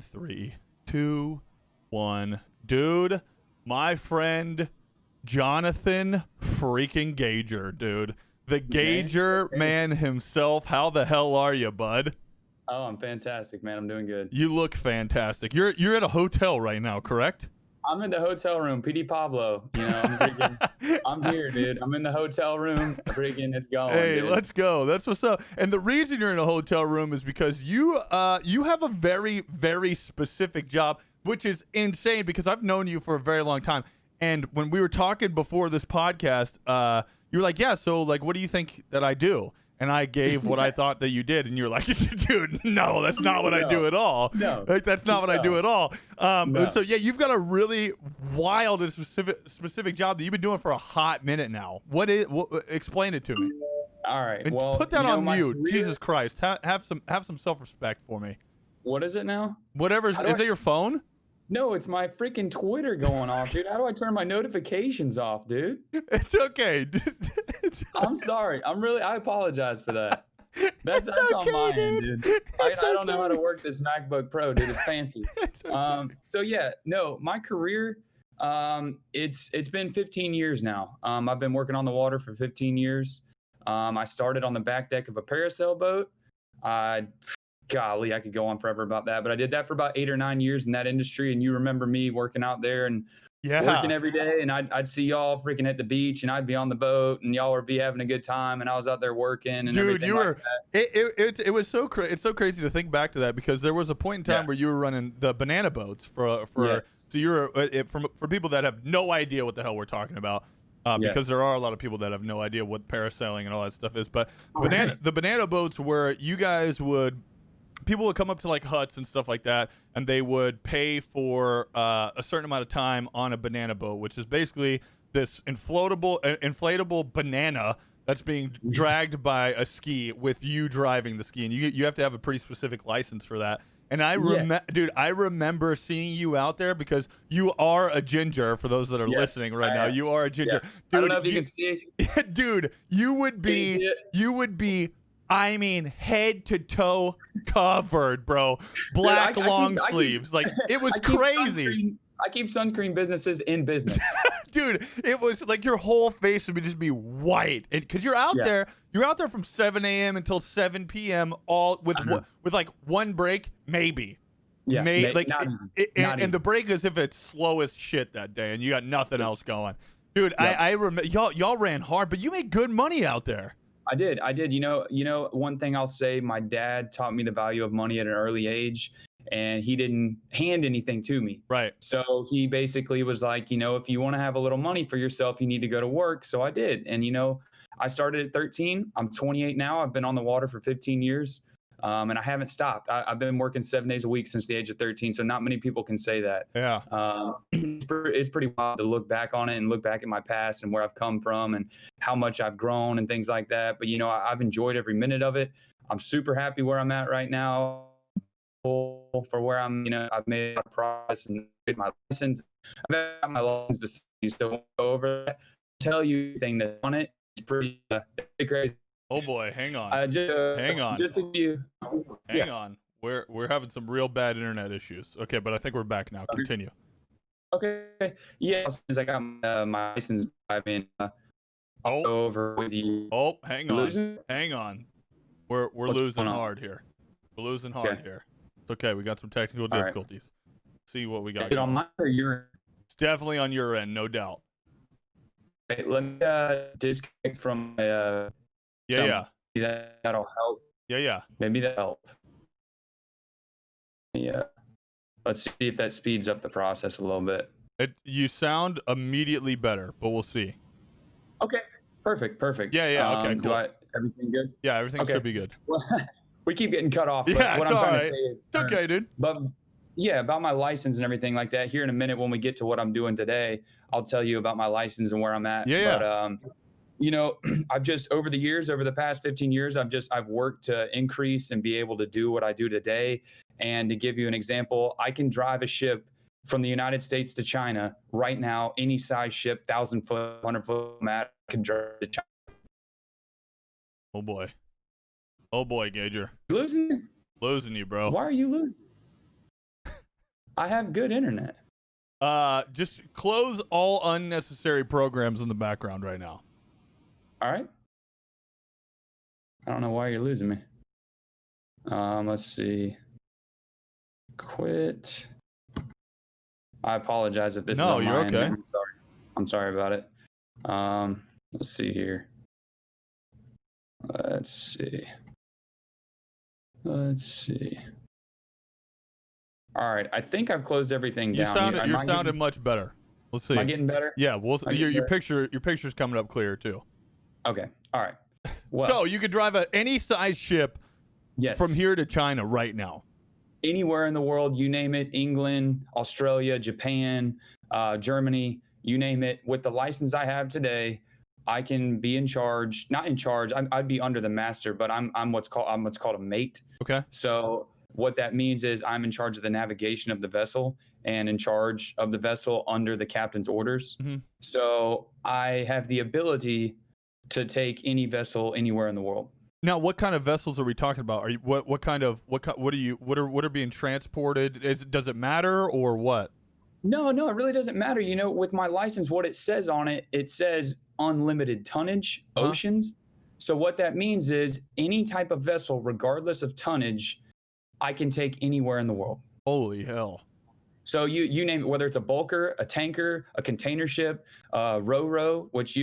In 3, 2, 1. Dude, my friend Johnathon freaking Gager, dude. The Gager man himself. How the hell are you, bud? Oh, I'm fantastic, man. I'm doing good. You look fantastic. You're at a hotel right now, correct? I'm in the hotel room, PD Pablo. You know, I'm here, dude. I'm in the hotel room. Freaking, it's going. Hey, dude. let's go. That's what's up. And the reason you're in a hotel room is because you have a very, very specific job, which is insane because I've known you for a very long time. And when we were talking before this podcast, you were like, yeah, so like, what do you think that I do? And I gave what I thought that you did, and you're like, dude, no, that's not what I do at all. No. Like, that's not what I do at all. No. So yeah, you've got a really wild and specific job that you've been doing for a hot minute now. Explain it to me. All right. And Well, put that on mute. career, Jesus Christ, have some self-respect for me. What is it now? Whatever is that your phone? No, it's my freaking Twitter going off, dude. How do I turn my notifications off, dude? It's okay. I'm sorry. I apologize for that. That's okay, on my end, dude. I don't know how to okay. work this MacBook Pro, dude. It's fancy. Okay. So yeah, no, my career, it's been 15 years now. I've been working on the water for 15 years. I started on the back deck of a parasail boat. Golly, I could go on forever about that, but I did that for about 8 or 9 years in that industry. And you remember me working out there and working every day, and I'd see y'all freaking at the beach, and I'd be on the boat, and y'all would be having a good time, and I was out there working. And dude, everything you were. Like that. It was so it's so crazy to think back to that because there was a point in time where you were running the banana boats for Yes. so you're for people that have no idea what the hell we're talking about. Because there are a lot of people that have no idea what parasailing and all that stuff is, but the banana boats where you guys people would come up to like huts and stuff like that, and they would pay for a certain amount of time on a banana boat, which is basically this inflatable banana that's being dragged by a ski with you driving the ski, and you have to have a pretty specific license for that. And I remember seeing you out there because you are a ginger. For those that are listening right now, you are a ginger. Yeah. Dude, I don't know if you can see. Dude, you would be. I mean, head to toe covered, bro. Black long sleeves. Like, it was crazy. I keep sunscreen businesses in business. Dude, it was like your whole face would just be white. Because you're out there from 7 a.m. until 7 p.m. all with like one break, maybe. Yeah, and the break is if it's slow as shit that day and you got nothing else going. Dude, I remember y'all ran hard, but you made good money out there. I did. You know, one thing I'll say, my dad taught me the value of money at an early age, and he didn't hand anything to me. Right. So he basically was like, if you want to have a little money for yourself, you need to go to work. So I did. And, I started at 13. I'm 28 now. I've been on the water for 15 years. And I haven't stopped. I've been working 7 days a week since the age of 13. So not many people can say that. Yeah. It's pretty wild to look back on it and look back at my past and where I've come from and how much I've grown and things like that. But, I've enjoyed every minute of it. I'm super happy where I'm at right now for where I'm, I've made a progress and get my license. I've got my license to so go over that. Tell you anything that's on it. It's pretty crazy. Oh boy, hang on. Hang on. Just a few. Hang on. We're having some real bad internet issues. Okay, but I think we're back now. Continue. Okay. Yeah, since I got my license, I've been over with you. Oh, hang on. Losing? Hang on. We're losing hard here. We're losing hard here. It's okay. We got some technical difficulties. See what we got. Is it on mine or your? It's definitely on your end, no doubt. Okay, let me disconnect from Yeah. That'll help. Yeah. Maybe that'll help. Yeah. Let's see if that speeds up the process a little bit. You sound immediately better, but we'll see. Okay. Perfect. Yeah. Okay. Cool. Everything good? Yeah, everything should be good. Well, we keep getting cut off. But yeah, what I'm trying to say is, it's okay, dude. But yeah, about my license and everything like that. Here in a minute, when we get to what I'm doing today, I'll tell you about my license and where I'm at. Yeah. But I've just over the past 15 years, I've worked to increase and be able to do what I do today. And to give you an example, I can drive a ship from the United States to China right now, any size ship, 1,000 foot, 100 foot mat, I can drive to China. Oh boy, Gager. You losing? Losing you, bro. Why are you losing? I have good internet. Just close all unnecessary programs in the background right now. All right. I don't know why you're losing me. Let's see. Quit. I apologize if this is on you're my end. okay. I'm sorry about it. Let's see here. Let's see. All right. I think I've closed everything down. You're sounding much better. Let's see. Am I getting better? Yeah. Well, your picture's coming up clear too. Okay. All right. Well, so you could drive any size ship from here to China right now. Anywhere in the world, you name it, England, Australia, Japan, Germany, you name it. With the license I have today, I can be in charge. Not in charge. I'd be under the master, but I'm what's called a mate. Okay. So what that means is I'm in charge of the navigation of the vessel and in charge of the vessel under the captain's orders. Mm-hmm. So I have the ability to take any vessel anywhere in the world. Now, what kind of vessels are we talking about? Are you what are being transported? Does it matter or what? No, it really doesn't matter. You know, with my license, what it says on it, it says unlimited tonnage, oceans. So what that means is any type of vessel, regardless of tonnage, I can take anywhere in the world. Holy hell. So you name it, whether it's a bulker, a tanker, a container ship, ro-ro, which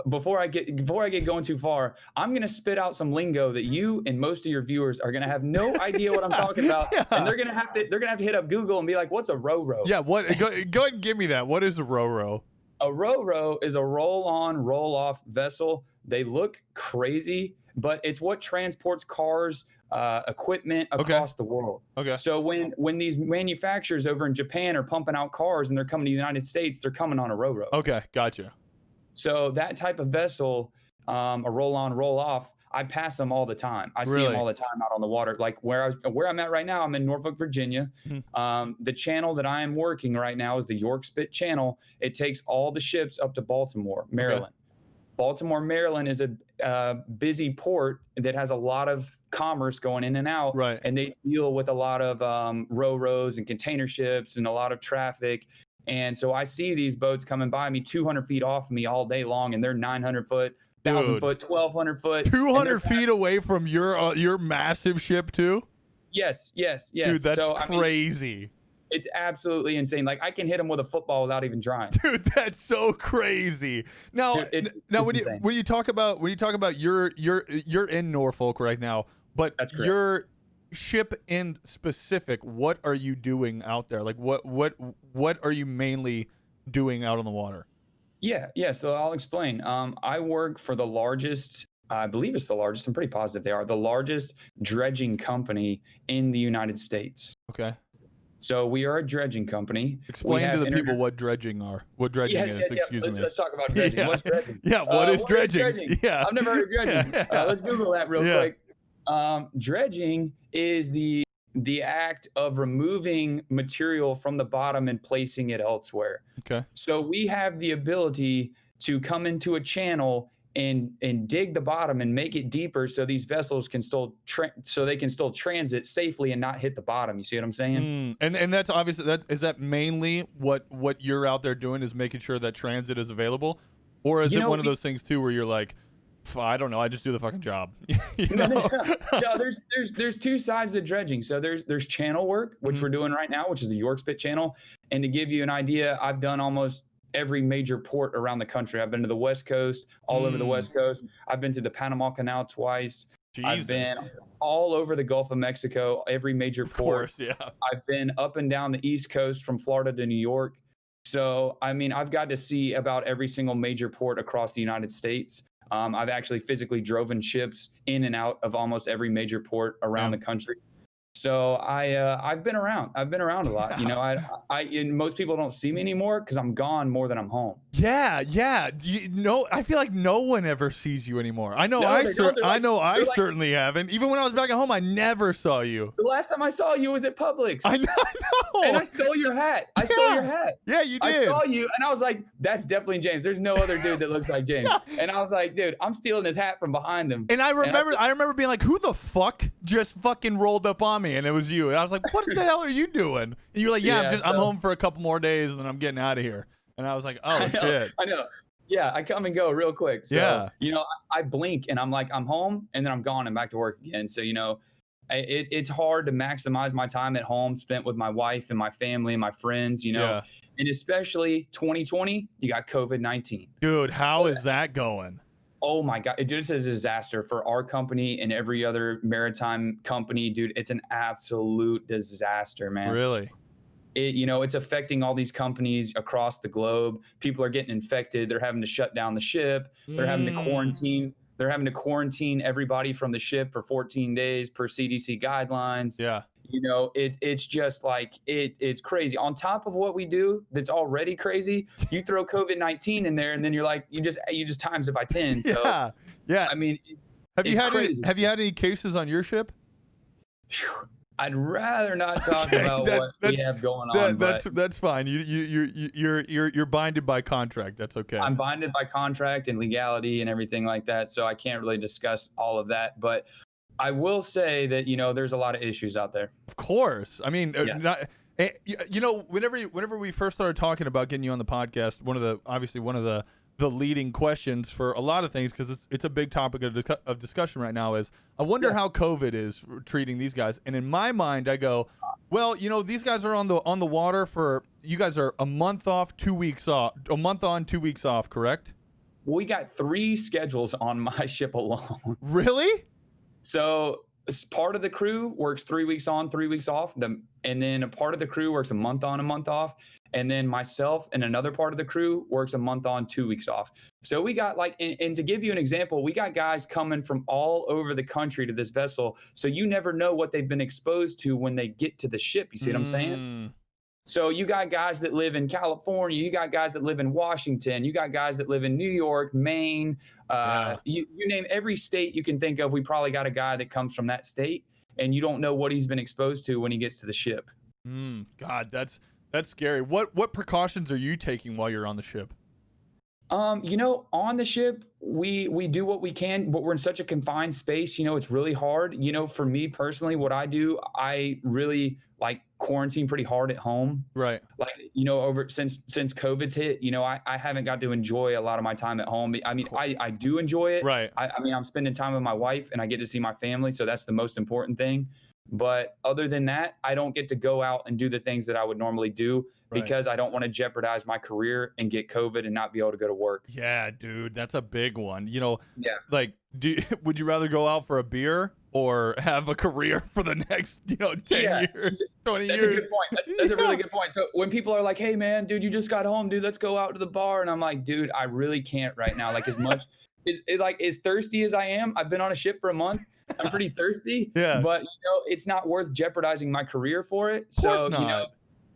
before I get going too far, I'm going to spit out some lingo that you and most of your viewers are going to have no idea what I'm talking about. Yeah. And they're going to have to hit up Google and be like, what's a ro-ro? Yeah. What? Go ahead and give me that. What is a ro-ro? A ro-ro is a roll-on, roll-off vessel. They look crazy, but it's what transports cars, equipment across the world. Okay. So when these manufacturers over in Japan are pumping out cars and they're coming to the United States, they're coming on a ro-ro. Okay, gotcha. So that type of vessel, a roll-on, roll-off, I pass them all the time. I see them all the time out on the water. Like where I'm at right now, I'm in Norfolk, Virginia. Mm-hmm. The channel that I am working right now is the York Spit Channel. It takes all the ships up to Baltimore, Maryland. Okay. Baltimore, Maryland is a busy port that has a lot of commerce going in and out. Right. And they deal with a lot of ro-ros and container ships and a lot of traffic. And so I see these boats coming by me 200 feet off of me all day long, and they're 900 foot, 1,000 foot, 1,200 foot. 200 feet away from your massive ship too? Yes. Dude, that's crazy. It's absolutely insane. Like I can hit them with a football without even trying. Dude, that's so crazy. Now, when you talk about you're in Norfolk right now, but your ship in specific, what are you doing out there? Like what are you mainly doing out on the water? Yeah. So I'll explain. I work for the largest, I believe it's the largest, I'm pretty positive they are, the largest dredging company in the United States. Okay. So we are a dredging company. Explain to the people what dredging is. Excuse me. Let's talk about dredging. Yeah. What's dredging? Yeah, what is dredging? Yeah. I've never heard of dredging. Let's Google that real quick. Dredging is the act of removing material from the bottom and placing it elsewhere. Okay. So we have the ability to come into a channel and dig the bottom and make it deeper so these vessels can still transit safely and not hit the bottom. You see what I'm saying? And that's obviously that mainly what you're out there doing is making sure that transit is available, or is it one of those things too where you're like, I don't know, I just do the fucking job. No, there's two sides to dredging. So there's channel work, which we're doing right now, which is the York Spit Channel. And to give you an idea, I've done almost every major port around the country. I've been to the West Coast, all over the West Coast. I've been to the Panama Canal twice. Jesus. I've been all over the Gulf of Mexico, every major port. Of course, yeah. I've been up and down the East Coast from Florida to New York. So, I mean, I've got to see about every single major port across the United States. I've actually physically driven ships in and out of almost every major port around the country. So I've been around. I've been around a lot. You know, and most people don't see me anymore because I'm gone more than I'm home. Yeah. I feel like no one ever sees you anymore. I know I certainly haven't. Even when I was back at home, I never saw you. The last time I saw you was at Publix. I know. And I stole your hat. I stole your hat. Yeah, you did. I saw you, and I was like, "That's definitely James. There's no other dude that looks like James." Yeah. And I was like, "Dude, I'm stealing his hat from behind him." And I remember being like, "Who the fuck just fucking rolled up on me?" me, and it was you. And I was like, what the hell are you doing? And you were like, yeah, I'm home for a couple more days, and then I'm getting out of here. And I was like, oh, shit. I know. Yeah, I come and go real quick. So, yeah. I blink, and I'm like, I'm home, and then I'm gone and back to work again. So, it's hard to maximize my time at home spent with my wife and my family and my friends, and especially 2020, you got COVID-19. Dude, how is that going? Oh my God. It's just a disaster for our company and every other maritime company, dude. It's an absolute disaster, man. Really? It's affecting all these companies across the globe. People are getting infected. They're having to shut down the ship. They're having to quarantine. They're having to quarantine everybody from the ship for 14 days per CDC guidelines. Yeah. It's just like it's crazy. On top of what we do, that's already crazy. You throw COVID-19 in there, and then you're like, you just times it by 10. So yeah. I mean, have you had any cases on your ship? I'd rather not talk about what we have going on. That's fine. You're binded by contract. That's okay. I'm binded by contract and legality and everything like that, so I can't really discuss all of that. But I will say that there's a lot of issues out there. Of course. I mean, whenever we first started talking about getting you on the podcast, one of the leading questions for a lot of things, because it's a big topic of discussion right now, is I wonder how COVID is treating these guys. And in my mind, I go, well, these guys are on the water for, you guys are a month off, 2 weeks off, a month on, 2 weeks off, correct? We got 3 schedules on my ship alone. Really? So part of the crew works 3 weeks on, 3 weeks off. And then a part of the crew works a month on, a month off. And then myself and another part of the crew works a month on, 2 weeks off. So we got and to give you an example, we got guys coming from all over the country to this vessel. So you never know what they've been exposed to when they get to the ship. You see what I'm saying? So you got guys that live in California, you got guys that live in Washington, you got guys that live in New York, Maine, you name every state you can think of. We probably got a guy that comes from that state, and you don't know what he's been exposed to when he gets to the ship. God, that's scary. What precautions are you taking while you're on the ship? On the ship, we do what we can, but we're in such a confined space. It's really hard. For me personally, what I do, I really quarantine pretty hard at home. Right. Over since COVID's hit, I haven't got to enjoy a lot of my time at home. I mean, I do enjoy it. Right. I mean, I'm spending time with my wife, and I get to see my family. So that's the most important thing. But other than that, I don't get to go out and do the things that I would normally do because I don't want to jeopardize my career and get COVID and not be able to go to work. Yeah, dude, that's a big one. Would you rather go out for a beer or have a career for the next, 10 years, 20 years? That's a good point. That's a really good point. So when people are like, hey, man, dude, you just got home, dude, let's go out to the bar. And I'm like, dude, I really can't right now. As much as thirsty as I am, I've been on a ship for a month. I'm pretty thirsty, but it's not worth jeopardizing my career for it. So,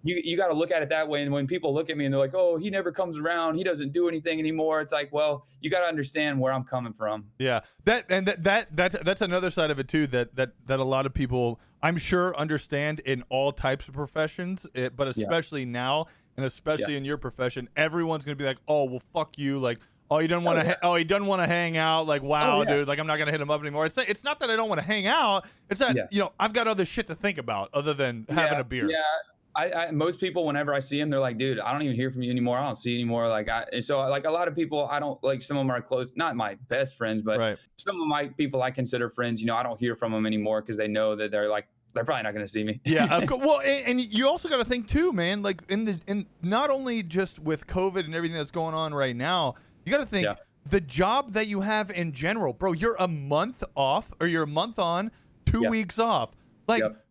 you got to look at it that way. And when people look at me and they're like, oh, he never comes around, he doesn't do anything anymore. It's like, well, you got to understand where I'm coming from. Yeah. That's another side of it too, that a lot of people, I'm sure, understand in all types of professions, but especially now, and especially in your profession, everyone's going to be like, oh, well, fuck you. Oh, he doesn't want to. He doesn't want to hang out. Wow, dude. I'm not gonna hit him up anymore. It's not that I don't want to hang out. It's that I've got other shit to think about other than having a beer. Yeah. Most people, whenever I see them, they're like, dude, I don't even hear from you anymore. I don't see you anymore. So a lot of people, I don't some of them are close, not my best friends, but some of my people I consider friends. I don't hear from them anymore because they know that they're probably not going to see me. Yeah. Well, and you also got to think too, man. In not only just with COVID and everything that's going on right now. You got to think the job that you have in general, bro. You're a month off, or you're a month on, 2 weeks off.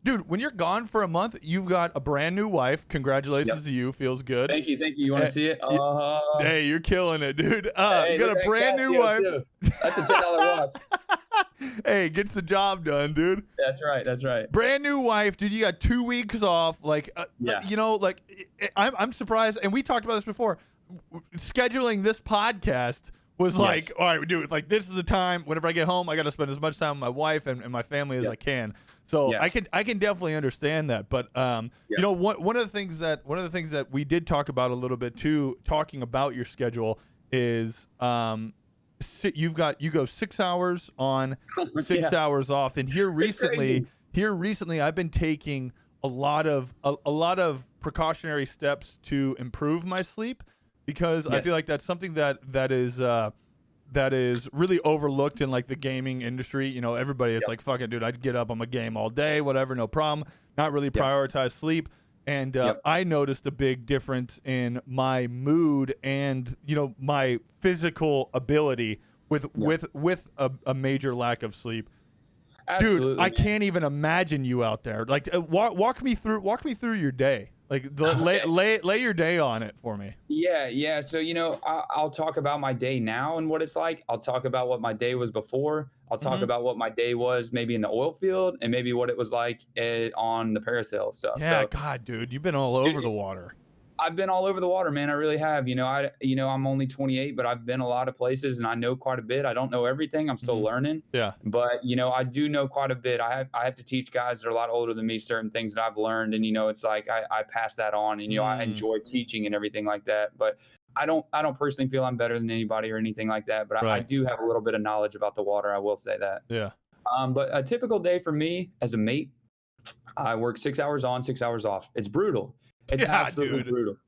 Dude, when you're gone for a month, you've got a brand new wife. Congratulations to you. Feels good. Thank you. You want to see it? Hey, you're killing it, dude. You got a brand new wife. That's a $10 watch. Hey, gets the job done, dude. That's right. Brand new wife, dude. You got 2 weeks off. I'm surprised, and we talked about this before. Scheduling this podcast was all right, dude, this is the time. Whenever I get home, I got to spend as much time with my wife and my family as I can. So I can definitely understand that. But one of the things that we did talk about a little bit too, talking about your schedule, is you go 6 hours on, 6 hours off. And here recently here recently I've been taking a lot of precautionary steps to improve my sleep, because I feel like that's something that is really overlooked in like the gaming industry. You know, everybody is like, fuck it, dude, I'd get up, I'm a game all day, whatever, no problem. Not really prioritize sleep. And I noticed a big difference in my mood and, you know, my physical ability with a major lack of sleep. Absolutely, dude, I can't even imagine you out there. Like, walk me through your day. Like, lay your day on it for me. Yeah. So, you know, I'll talk about my day now and what it's like. I'll talk about what my day was before. I'll talk about what my day was maybe in the oil field, and maybe what it was like on the parasail stuff. Yeah, So, God, dude, you've been all over the water. I've been all over the water, man. I really have. You know, I'm only 28, but I've been a lot of places and I know quite a bit. I don't know everything. I'm still learning. Yeah. But, you know, I do know quite a bit. I have to teach guys that are a lot older than me certain things that I've learned. And, you know, it's like I pass that on, and, you know, I enjoy teaching and everything like that. But I don't personally feel I'm better than anybody or anything like that. But I do have a little bit of knowledge about the water. I will say that. Yeah. But a typical day for me as a mate, I work 6 hours on, 6 hours off. It's brutal. It's absolutely brutal.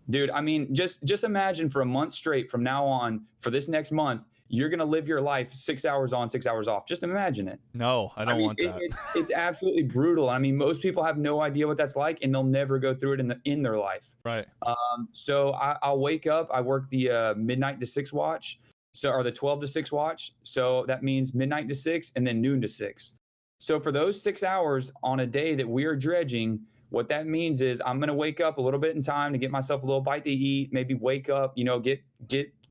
Dude, I mean, just imagine for a month straight from now on, for this next month, you're going to live your life 6 hours on, 6 hours off. Just imagine it. No, I don't want that. It's absolutely brutal. I mean, most people have no idea what that's like, and they'll never go through it in their life. Right. So I'll wake up. I work the midnight to 6 watch, or the 12 to 6 watch. So that means midnight to 6 and then noon to 6. So for those 6 hours on a day that we are dredging, what that means is I'm going to wake up a little bit in time to get myself a little bite to eat, maybe wake up, you know, get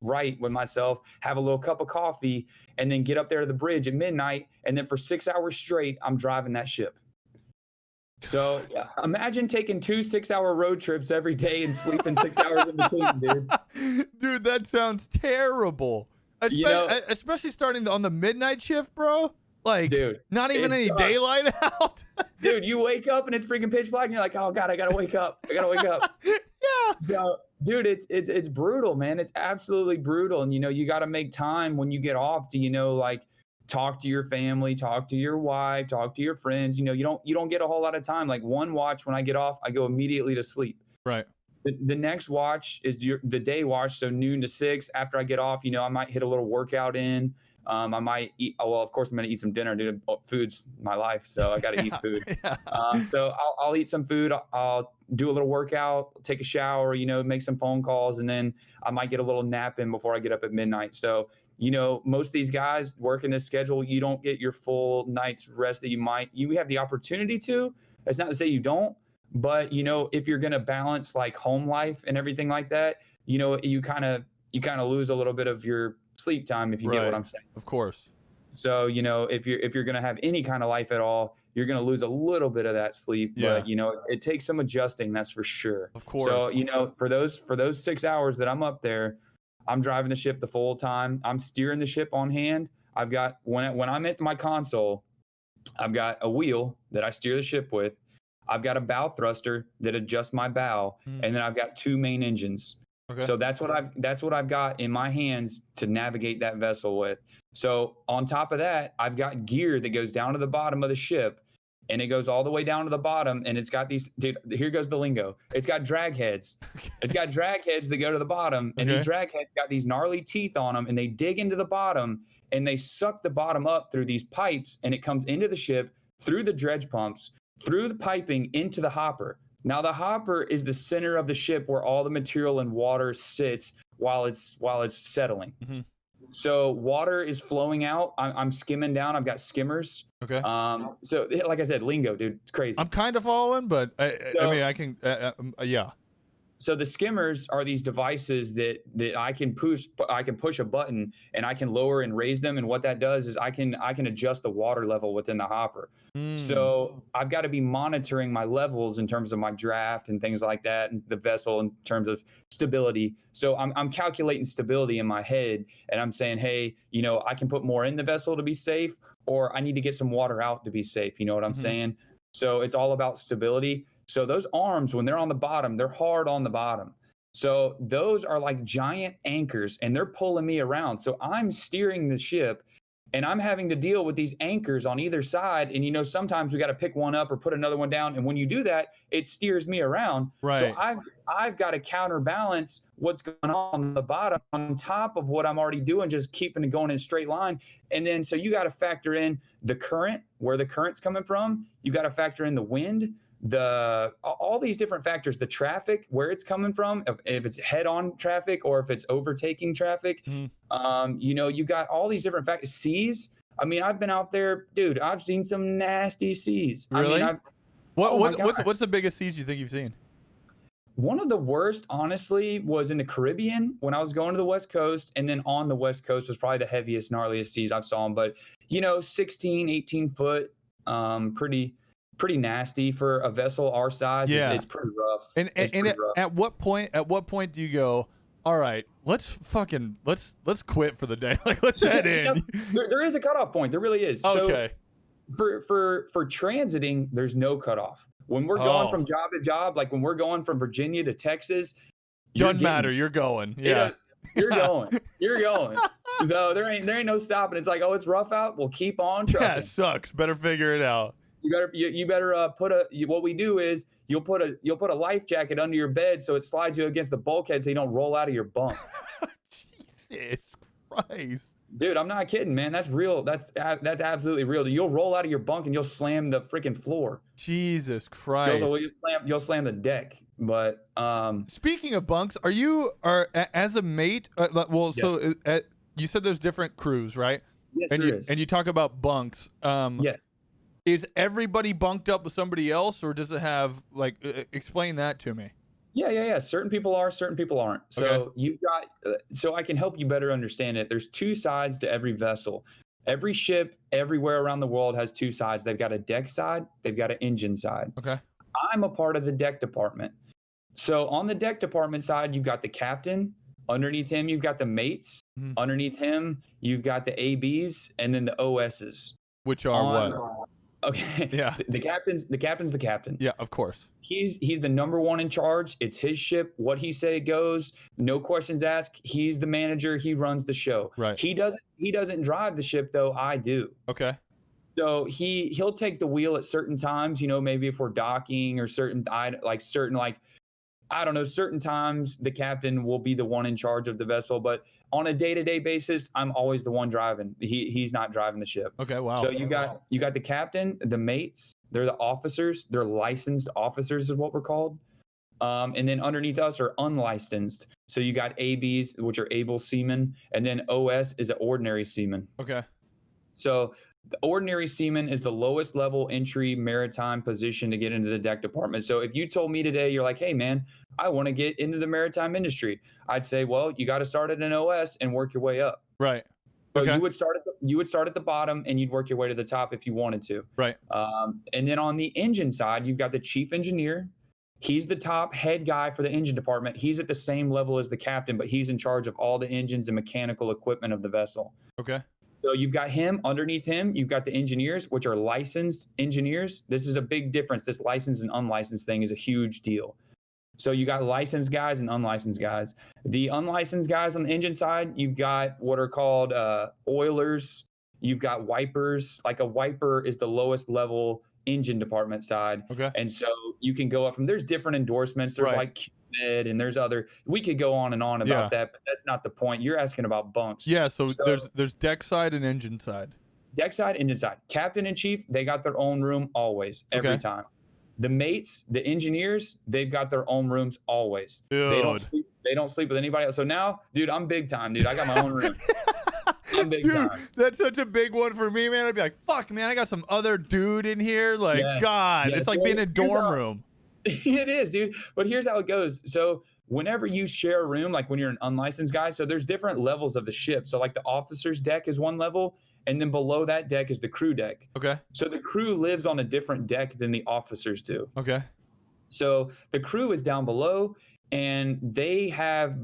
right with myself, have a little cup of coffee, and then get up there to the bridge at midnight. And then for 6 hours straight, I'm driving that ship. So imagine taking 2 6-hour road trips every day and sleeping 6 hours in between, dude. Dude, that sounds terrible. Especially starting on the midnight shift, bro. Like, dude, not even any daylight out. Dude, you wake up and it's freaking pitch black, and you're like, oh God, I gotta wake up. Yeah. So, dude, it's brutal, man. It's absolutely brutal. And, you know, you got to make time when you get off to, you know, like, talk to your family, talk to your wife, talk to your friends. You know, you don't get a whole lot of time. Like, one watch, when I get off, I go immediately to sleep. Right. The next watch is the day watch, so noon to 6. After I get off, you know, I might hit a little workout in. I might eat. Well, of course, I'm gonna eat some dinner, dude. Food's my life, so I got to eat food. So I'll eat some food. I'll do a little workout, take a shower, you know, make some phone calls, and then I might get a little nap in before I get up at midnight. So, you know, most of these guys working this schedule, you don't get your full night's rest that you have the opportunity to. That's not to say you don't. But, you know, if you're going to balance like home life and everything like that, you know, you kind of lose a little bit of your sleep time, if you get what I'm saying. Of course. So, you know, if you're going to have any kind of life at all, you're going to lose a little bit of that sleep. Yeah. But, you know, it takes some adjusting. That's for sure. Of course. So, you know, for those 6 hours that I'm up there, I'm driving the ship the full time. I'm steering the ship on hand. I've got, when I'm at my console, I've got a wheel that I steer the ship with. I've got a bow thruster that adjusts my bow, and then I've got 2 main engines. Okay. So that's what I've got in my hands to navigate that vessel with. So on top of that, I've got gear that goes down to the bottom of the ship, and it goes all the way down to the bottom, and it's got these, dude, here goes the lingo. It's got drag heads. It's got drag heads that go to the bottom, and these drag heads got these gnarly teeth on them, and they dig into the bottom, and they suck the bottom up through these pipes, and it comes into the ship through the dredge pumps, through the piping into the hopper. Now the hopper is the center of the ship where all the material and water sits while it's settling. Mm-hmm. So water is flowing out. I'm skimming down. I've got skimmers. Okay. So like I said, lingo, dude, it's crazy. I'm kind of following, but I mean, I can, yeah. So the skimmers are these devices that I can push. I can push a button and I can lower and raise them. And what that does is I can adjust the water level within the hopper. So I've got to be monitoring my levels in terms of my draft and things like that, and the vessel in terms of stability. So I'm calculating stability in my head, and I'm saying, hey, you know, I can put more in the vessel to be safe, or I need to get some water out to be safe. You know what I'm saying? So it's all about stability. So those arms, when they're on the bottom, they're hard on the bottom. So those are like giant anchors, and they're pulling me around. So I'm steering the ship, And I'm having to deal with these anchors on either side. And, you know, sometimes we got to pick one up or put another one down. And when you do that, it steers me around. So Right. I've got to counterbalance what's going on the bottom on top of what I'm already doing, just keeping it going in a straight line. And then, so you got to factor in the current, where the current's coming from. You got to factor in the wind, all these different factors, the traffic, where it's coming from, if it's head-on traffic or if it's overtaking traffic. You know, you got all these different factors. Seas. I mean, I've been out there, dude. I've seen some nasty seas. Really? I mean, what's the biggest seas you think you've seen? One of the worst, honestly, was in the Caribbean when I was going to the West Coast. And then on the West Coast was probably the heaviest, gnarliest seas I've saw them. But, you know, 16, 18 foot, pretty nasty for a vessel our size. Yeah. It's pretty rough. And at what point do you go, all right, let's quit for the day. Like, let's head in. There is a cutoff point. There really is. Okay. So for transiting, there's no cutoff. When we're going from job to job, like when we're going from Virginia to Texas, doesn't matter. You're going. Yeah. You're going. You're going. So there ain't no stopping. It's like, oh, it's rough out. We'll keep on trucking. Yeah, it sucks. Better figure it out. You better what we do is you'll put a life jacket under your bed so it slides you against the bulkhead so you don't roll out of your bunk. Jesus Christ. Dude, I'm not kidding, man. That's real. That's absolutely real. You'll roll out of your bunk and you'll slam the freaking floor. Jesus Christ. You'll slam the deck. But speaking of bunks, are as a mate? Yes. So you said there's different crews, right? Yes, and there is. And you talk about bunks. Yes. Is everybody bunked up with somebody else, or does it have explain that to me? Yeah. Certain people are, certain people aren't. So okay. You've got, so I can help you better understand it. There's two sides to every vessel. Every ship everywhere around the world has two sides. They've got a deck side, they've got an engine side. Okay. I'm a part of the deck department. So on the deck department side, you've got the captain. Underneath him, you've got the mates. Mm-hmm. Underneath him, you've got the ABs and then the OSs. Which are what? Okay. Yeah. The captain's the captain. Yeah, of course. He's the number one in charge. It's his ship. What he say goes. No questions asked. He's the manager. He runs the show. Right. He doesn't drive the ship though. I do. Okay. So he'll take the wheel at certain times. You know, maybe if we're docking or certain times the captain will be the one in charge of the vessel, but on a day-to-day basis, I'm always the one driving. He's not driving the ship. Okay, wow. So you got the captain, the mates, they're the officers, they're licensed officers is what we're called. And then underneath us are unlicensed. So you got ABs, which are able seamen, and then OS is an ordinary seaman. Okay. So the ordinary seaman is the lowest level entry maritime position to get into the deck department. So if you told me today, you're like, hey man, I want to get into the maritime industry, I'd say, well, you got to start at an OS and work your way up. Right. So you would start at the bottom and you'd work your way to the top if you wanted to. Right. And then on the engine side, you've got the chief engineer. He's the top head guy for the engine department. He's at the same level as the captain, but he's in charge of all the engines and mechanical equipment of the vessel. Okay. So you've got him. Underneath him, you've got the engineers, which are licensed engineers. This is a big difference. This licensed and unlicensed thing is a huge deal. So you got licensed guys and unlicensed guys. The unlicensed guys on the engine side, you've got what are called oilers. You've got wipers. Like a wiper is the lowest level engine department side. Okay. And so you can go up from, there's different endorsements. There's like Cupid and there's other, we could go on and on about that, but that's not the point. You're asking about bunks. Yeah. So there's deck side and engine side. Deck side, engine side. Captain and chief, they got their own room always, every time. The mates, the engineers, they've got their own rooms always. Dude. They don't sleep with anybody else. So now, dude, I'm big time, dude. I got my own room. I'm big time. That's such a big one for me, man. I'd be like, fuck, man, I got some other dude in here. Like, God, it's like being in a dorm room. It is, dude. But here's how it goes. So whenever you share a room, like when you're an unlicensed guy, so there's different levels of the ship. So like the officer's deck is one level. And then below that deck is the crew deck. Okay. So the crew lives on a different deck than the officers do. Okay. So the crew is down below and they have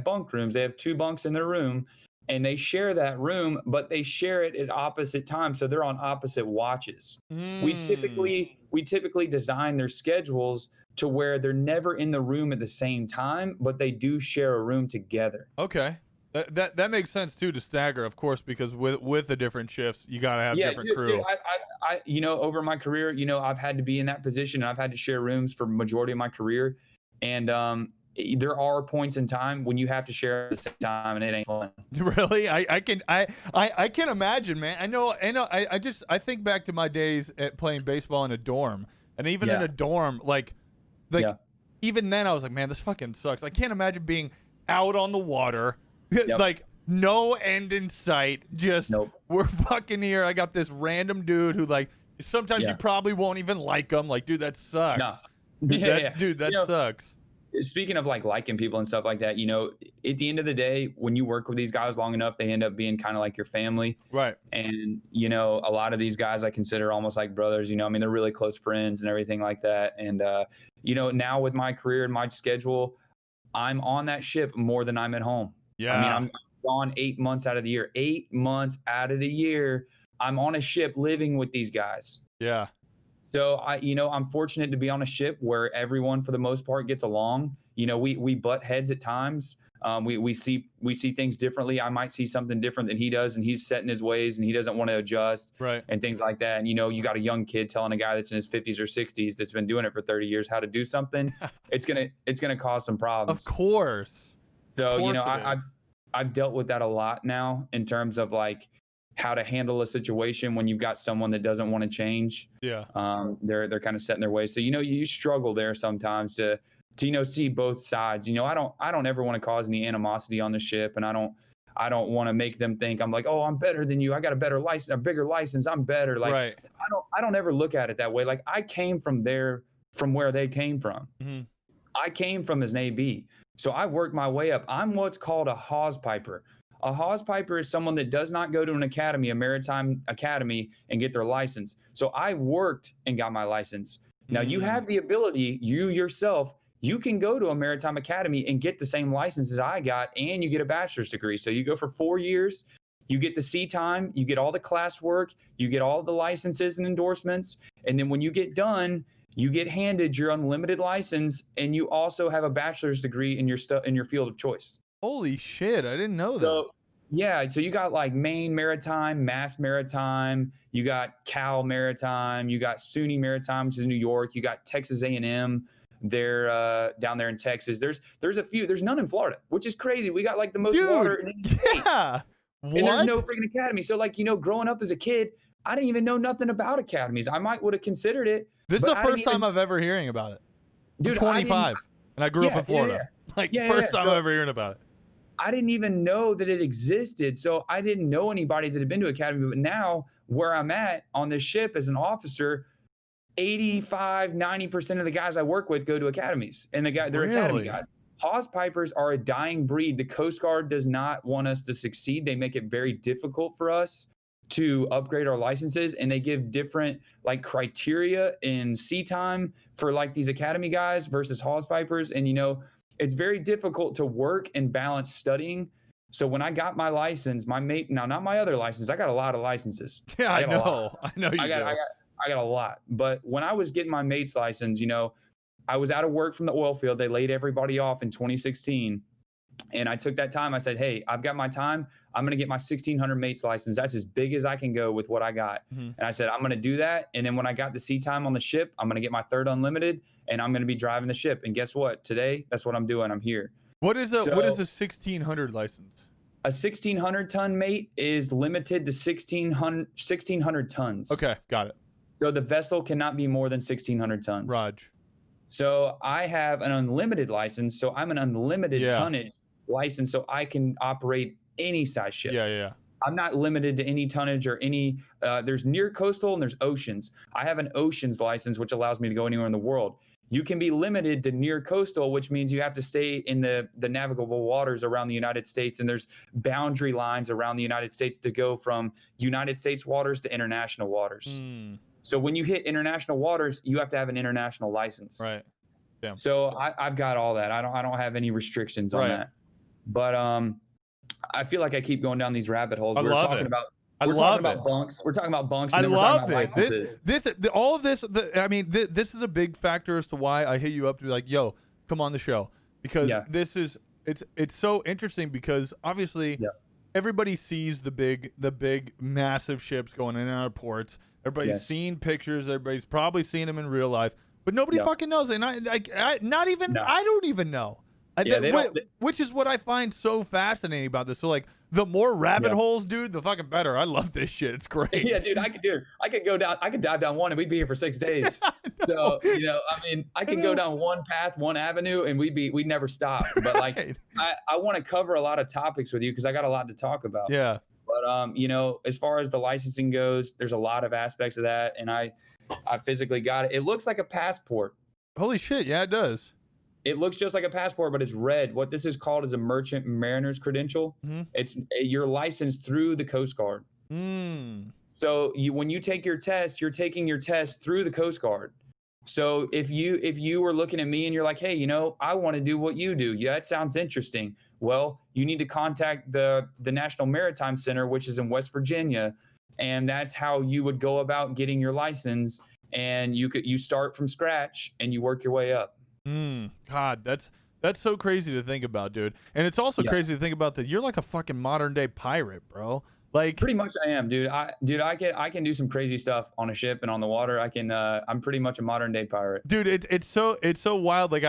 bunk rooms. They have 2 bunks in their room and they share that room, but they share it at opposite times. So they're on opposite watches. We typically design their schedules to where they're never in the room at the same time, but they do share a room together. Okay. That makes sense too, to stagger, of course, because with the different shifts, you gotta have different crew. Dude, I over my career, I've had to be in that position. And I've had to share rooms for majority of my career, and there are points in time when you have to share at the same time, and it ain't fun. Really, I can imagine, man. I think back to my days at playing baseball in a dorm, and even in a dorm, like even then, I was like, man, this fucking sucks. I can't imagine being out on the water. Like no end in sight. Just we're fucking here. I got this random dude who like sometimes you probably won't even like him. Like, dude, that sucks. No. Dude, that sucks. Speaking of like liking people and stuff like that, at the end of the day, when you work with these guys long enough, they end up being kind of like your family. Right. And, a lot of these guys I consider almost like brothers, I mean, they're really close friends and everything like that. And, now with my career and my schedule, I'm on that ship more than I'm at home. Yeah. I mean, I'm gone 8 months out of the year. 8 months out of the year, I'm on a ship living with these guys. Yeah. So I'm fortunate to be on a ship where everyone, for the most part, gets along. We butt heads at times. We see things differently. I might see something different than he does, and he's set in his ways, and he doesn't want to adjust, right? And things like that. And you got a young kid telling a guy that's in his 50s or 60s that's been doing it for 30 years how to do something. It's gonna cause some problems. Of course. So I've dealt with that a lot now in terms of like how to handle a situation when you've got someone that doesn't want to change. Yeah. They're kind of set in their ways. So, you struggle there sometimes to see both sides. I don't ever want to cause any animosity on the ship, and I don't want to make them think I'm like, oh, I'm better than you. I got a better license, a bigger license. I'm better. Like, right. I don't ever look at it that way. Like, I came from where they came from. Mm-hmm. I came from as an AB. So I worked my way up. I'm what's called a hawse piper. A hawse piper is someone that does not go to an academy, a maritime academy, and get their license. So I worked and got my license. Now you have the ability, you yourself, you can go to a maritime academy and get the same license as I got, and you get a bachelor's degree. So you go for 4 years, you get the sea time, you get all the classwork, you get all the licenses and endorsements. And then when you get done, you get handed your unlimited license, and you also have a bachelor's degree in your field of choice. Holy shit, I didn't know that. So you got like Maine Maritime, Mass Maritime, you got Cal Maritime, you got SUNY Maritime, which is in New York, you got Texas A&M, they're down there in Texas. There's a few, there's none in Florida, which is crazy. We got like the most water in any state. Yeah. And there's no freaking academy. So like, growing up as a kid, I didn't even know nothing about academies. I might would have considered it. This is the first time I've ever hearing about it. Dude, I'm 25, and I grew up in Florida. First time I'm ever hearing about it. I didn't even know that it existed. So I didn't know anybody that had been to academy. But now where I'm at on this ship as an officer, 85-90% of the guys I work with go to academies, and they're academy guys. Hawse pipers are a dying breed. The Coast Guard does not want us to succeed. They make it very difficult for us to upgrade our licenses, and they give different like criteria in sea time for like these academy guys versus hawse pipers. And it's very difficult to work and balance studying. So when I got my license, my mate, now not my other license, I got a lot of licenses. Yeah, I know you do. I got a lot. But when I was getting my mate's license, I was out of work from the oil field. They laid everybody off in 2016. And I took that time. I said, hey, I've got my time. I'm going to get my 1600 mate's license. That's as big as I can go with what I got. Mm-hmm. And I said, I'm going to do that. And then when I got the sea time on the ship, I'm going to get my third unlimited, and I'm going to be driving the ship. And guess what? Today, that's what I'm doing. I'm here. What is a 1600 license? A 1600 ton mate is limited to 1600 tons. Okay, got it. So the vessel cannot be more than 1600 tons. Raj. So I have an unlimited license. So I'm an unlimited tonnage license, so I can operate any size ship. Yeah. I'm not limited to any tonnage or any, there's near coastal and there's oceans. I have an oceans license, which allows me to go anywhere in the world. You can be limited to near coastal, which means you have to stay in the navigable waters around the United States. And there's boundary lines around the United States to go from United States waters to international waters. So when you hit international waters, you have to have an international license. Right. Yeah. So I've got all that. I don't have any restrictions on that. But I feel like I keep going down these rabbit holes. We're talking about bunks. We're talking about bunks. And then we're talking about licenses. All of this. I mean, this is a big factor as to why I hit you up to be like, "Yo, come on the show," because this is it's so interesting because obviously Yeah. everybody sees the big massive ships going in and out of ports. Everybody's Yes. seen pictures. Everybody's probably seen them in real life, but nobody Yeah. fucking knows. And not even No. I don't even know. Yeah, they don't. Which is what I find so fascinating about this. So like, the more rabbit Yeah. holes, dude, the fucking better. I love this shit. It's great. Yeah, dude, I could go down. I could dive down one, and we'd be here for 6 days. So I mean, I could go down one path, one avenue, and we'd never stop. But like, Right. I want to cover a lot of topics with you because I got a lot to talk about. Yeah. But as far as the licensing goes, there's a lot of aspects of that, and I physically got it. It looks like a passport. Holy shit. Yeah, it does. It looks just like a passport, but it's red. What this is called is a merchant mariner's credential. Mhm. It's you're licensed through the Coast Guard. So when you take your test, you're taking your test through the Coast Guard. So if you were looking at me and you're like, hey, I want to do what you do. Yeah, that sounds interesting. Well, you need to contact the National Maritime Center, which is in West Virginia, and that's how you would go about getting your license. And you start from scratch and you work your way up. God, that's so crazy to think about, dude. And it's also crazy to think about that you're like a fucking modern day pirate, bro. Like pretty much I am, dude. I can do some crazy stuff on a ship and on the water. I'm pretty much a modern day pirate. Dude, it's so wild. Like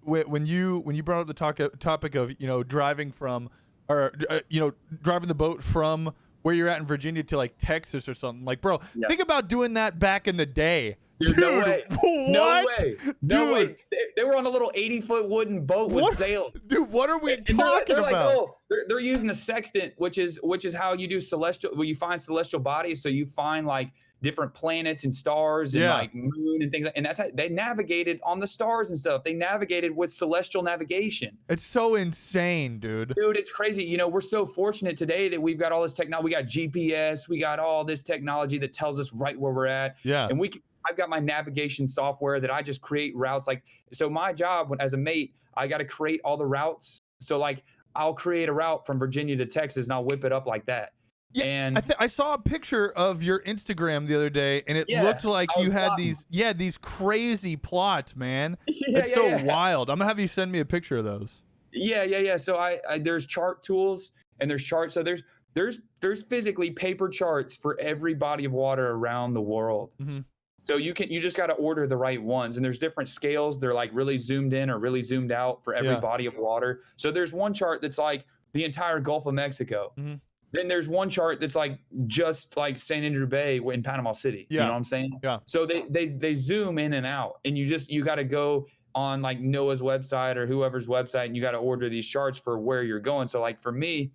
when you brought up the topic of, driving from driving the boat from where you're at in Virginia to like Texas or something. Like, bro, think about doing that back in the day. Dude, no way. What? No way. No Dude. way. They were on a little 80-foot wooden boat with sails. Dude, what are we talking they're about? Like, oh, they're using a sextant, which is how you do you find celestial bodies. So you find like different planets and stars and like moon and things. And that's how they navigated on the stars and stuff. They navigated with celestial navigation. It's so insane, dude. Dude, it's crazy. We're so fortunate today that we've got all this technology. We got GPS. We got all this technology that tells us right where we're at. Yeah. And I've got my navigation software that I just create routes. So my job as a mate, I got to create all the routes. So like I'll create a route from Virginia to Texas and I'll whip it up like that. Yeah, and I saw a picture of your Instagram the other day, and it looked like you had these crazy plots, man. It's so wild. I'm gonna have you send me a picture of those. Yeah. So there's chart tools and there's charts. So there's physically paper charts for every body of water around the world. Mm-hmm. So you just got to order the right ones, and there's different scales. They're like really zoomed in or really zoomed out for every body of water. So there's one chart that's like the entire Gulf of Mexico. Mm-hmm. Then there's one chart that's like just like San Andrew Bay in Panama City. Yeah. You know what I'm saying? Yeah. So they zoom in and out, and you got to go on like NOAA's website or whoever's website, and you got to order these charts for where you're going. So like for me,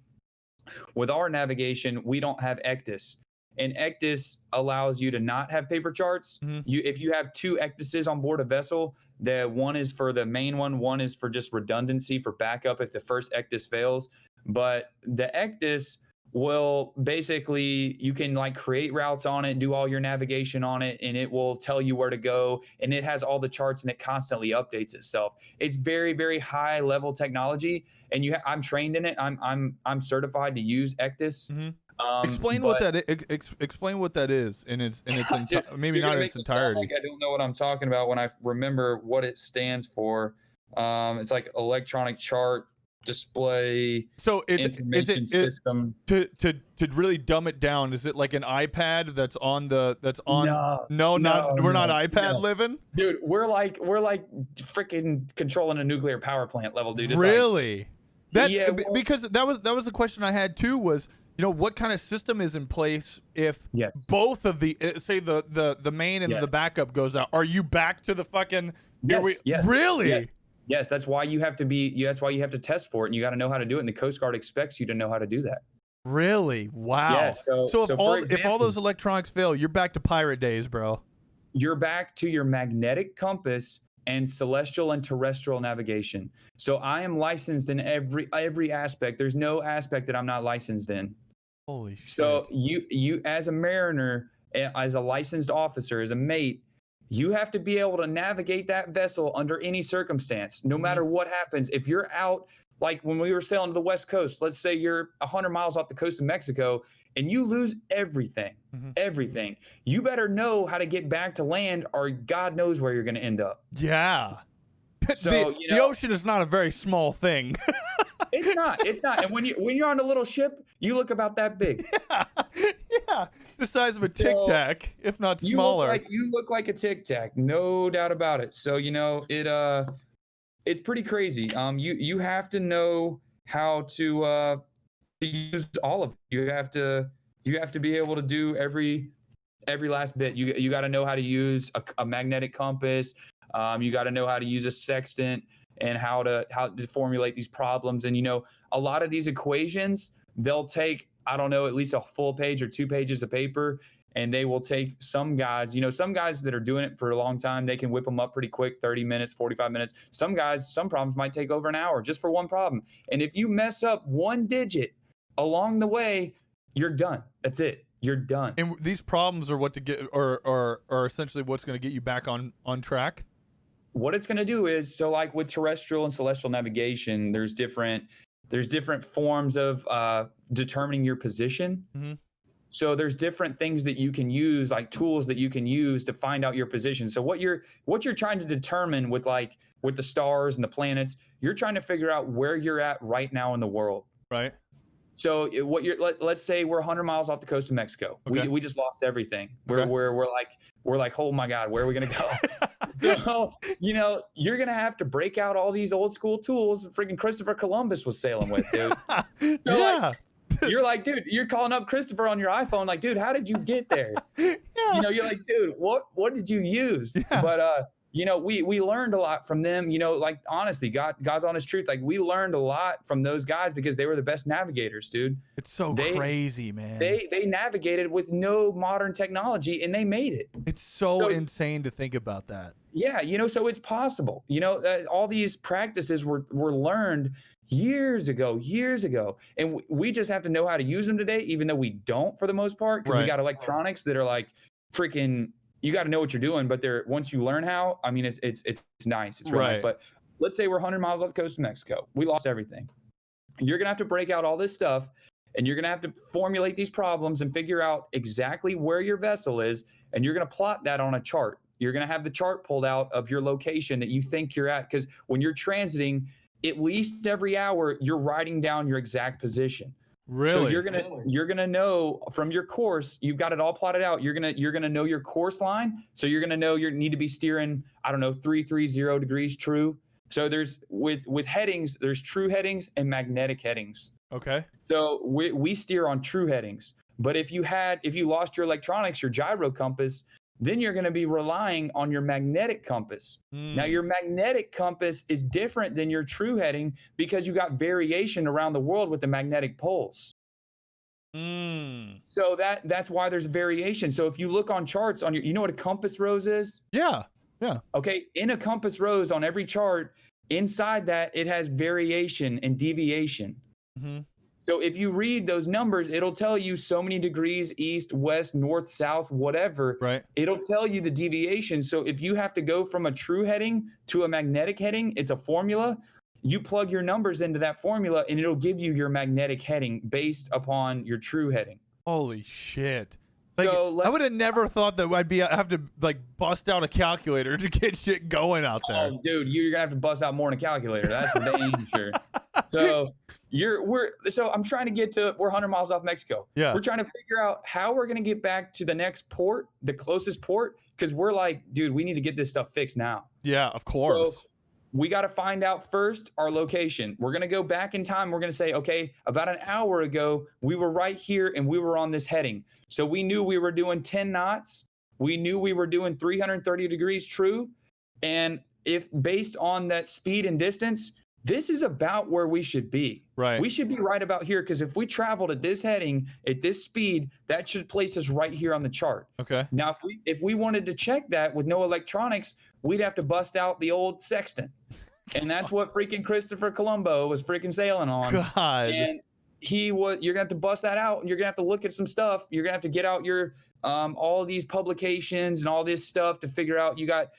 with our navigation, we don't have ECDIS. And ECDIS allows you to not have paper charts. Mm-hmm. If you have two ECDISes on board a vessel, the one is for the main one is for just redundancy for backup if the first ECDIS fails. But the ECDIS will basically, you can like create routes on it, do all your navigation on it, and it will tell you where to go. And it has all the charts and it constantly updates itself. It's very, very high level technology. And I'm trained in it. I'm certified to use ECDIS. Mm-hmm. Explain what that is in its maybe not in its entirety. Like I don't know what I'm talking about when I remember what it stands for. It's like electronic chart display. So information system. To really dumb it down, is it like an iPad we're not iPad living? Dude, we're like freaking controlling a nuclear power plant level, dude. It's really? Because that was the question I had too, was what kind of system is in place if both of the say the main and the backup goes out? Are you back to the fucking really? Yes, that's why you have to test for it, and you got to know how to do it, and the Coast Guard expects you to know how to do that. Really? Wow. Yeah, so if all those electronics fail, you're back to pirate days, bro. You're back to your magnetic compass and celestial and terrestrial navigation. So I am licensed in every aspect. There's no aspect that I'm not licensed in. Holy shit. So you as a mariner, as a licensed officer, as a mate, you have to be able to navigate that vessel under any circumstance, no matter what happens. If you're out, like when we were sailing to the West Coast, let's say you're 100 miles off the coast of Mexico and you lose everything, you better know how to get back to land, or God knows where you're going to end up. Yeah. So the ocean is not a very small thing. It's not. And when you're on a little ship, you look about that big. Yeah, the size of a Tic Tac, if not smaller. You look like a Tic Tac, no doubt about it. So it's pretty crazy. You have to know how to use all of it. You have to be able to do every last bit. You got to know how to use a magnetic compass. You got to know how to use a sextant and how to formulate these problems. And a lot of these equations, they'll take, I don't know, at least a full page or 2 pages of paper, and they will take some guys, some guys that are doing it for a long time, they can whip them up pretty quick, 30 minutes, 45 minutes. Some guys, some problems might take over an hour just for one problem. And if you mess up one digit along the way, you're done. That's it. You're done. And these problems are what to get, or essentially what's going to get you back on track. What it's going to do is, so like with terrestrial and celestial navigation, there's different forms of determining your position. Mm-hmm. So there's different things that you can use, like tools that you can use to find out your position. So what you're trying to determine with the stars and the planets, you're trying to figure out where you're at right now in the world. Right. So let's say we're 100 miles off the coast of Mexico. Okay. We just lost everything. We're like, oh my God, where are we gonna go? So you're gonna have to break out all these old school tools freaking Christopher Columbus was sailing with, dude. So yeah. You're like, dude, you're calling up Christopher on your iPhone, like, dude, how did you get there? Yeah. You're like, dude, what did you use? Yeah. But we learned a lot from them. Like, honestly, God's honest truth. Like, we learned a lot from those guys because they were the best navigators, dude. It's so crazy, man. They navigated with no modern technology, and they made it. It's so insane to think about that. Yeah, so it's possible. All these practices were learned years ago, and we just have to know how to use them today, even though we don't for the most part, because we got electronics that are like freaking. You got to know what you're doing, but once you learn how, I mean, it's nice. It's really nice. But let's say we're 100 miles off the coast of Mexico. We lost everything. You're going to have to break out all this stuff, and you're going to have to formulate these problems and figure out exactly where your vessel is, and you're going to plot that on a chart. You're going to have the chart pulled out of your location that you think you're at, because when you're transiting, at least every hour, you're writing down your exact position. Really? So you're gonna know from your course, you've got it all plotted out. You're gonna know your course line. So you're gonna know you need to be steering, I don't know, 330 degrees true. So there's with headings, there's true headings and magnetic headings. Okay. So we steer on true headings. But if you lost your electronics, your gyro compass, then you're going to be relying on your magnetic compass. Now, your magnetic compass is different than your true heading because you got variation around the world with the magnetic poles. So that's why there's variation. So if you look on charts on you know what a compass rose is? Yeah. Yeah. Okay. In a compass rose on every chart, inside that, it has variation and deviation. Mm-hmm. So if you read those numbers, it'll tell you so many degrees east, west, north, south, whatever. Right. It'll tell you the deviation. So if you have to go from a true heading to a magnetic heading, it's a formula. You plug your numbers into that formula, and it'll give you your magnetic heading based upon your true heading. Holy shit. So I would have never thought that I have to bust out a calculator to get shit going out there. Oh, dude, you're gonna have to bust out more than a calculator. That's for dang sure. So I'm trying to get to, we're 100 miles off Mexico. Yeah. We're trying to figure out how we're gonna get back to the next port, the closest port, because we're like, dude, we need to get this stuff fixed now. Yeah, of course. So we got to find out first our location. We're going to go back in time. We're going to say, okay, about an hour ago, we were right here and we were on this heading. So we knew we were doing 10 knots. We knew we were doing 330 degrees true. And if based on that speed and distance, this is about where we should be. Right. We should be right about here, because if we traveled at this heading, at this speed, that should place us right here on the chart. Okay. Now, if we wanted to check that with no electronics, we'd have to bust out the old sextant. And that's what freaking Christopher Colombo was freaking sailing on. God. And you're gonna have to bust that out. You're gonna have to look at some stuff. You're gonna have to get out your all of these publications and all this stuff to figure out. You got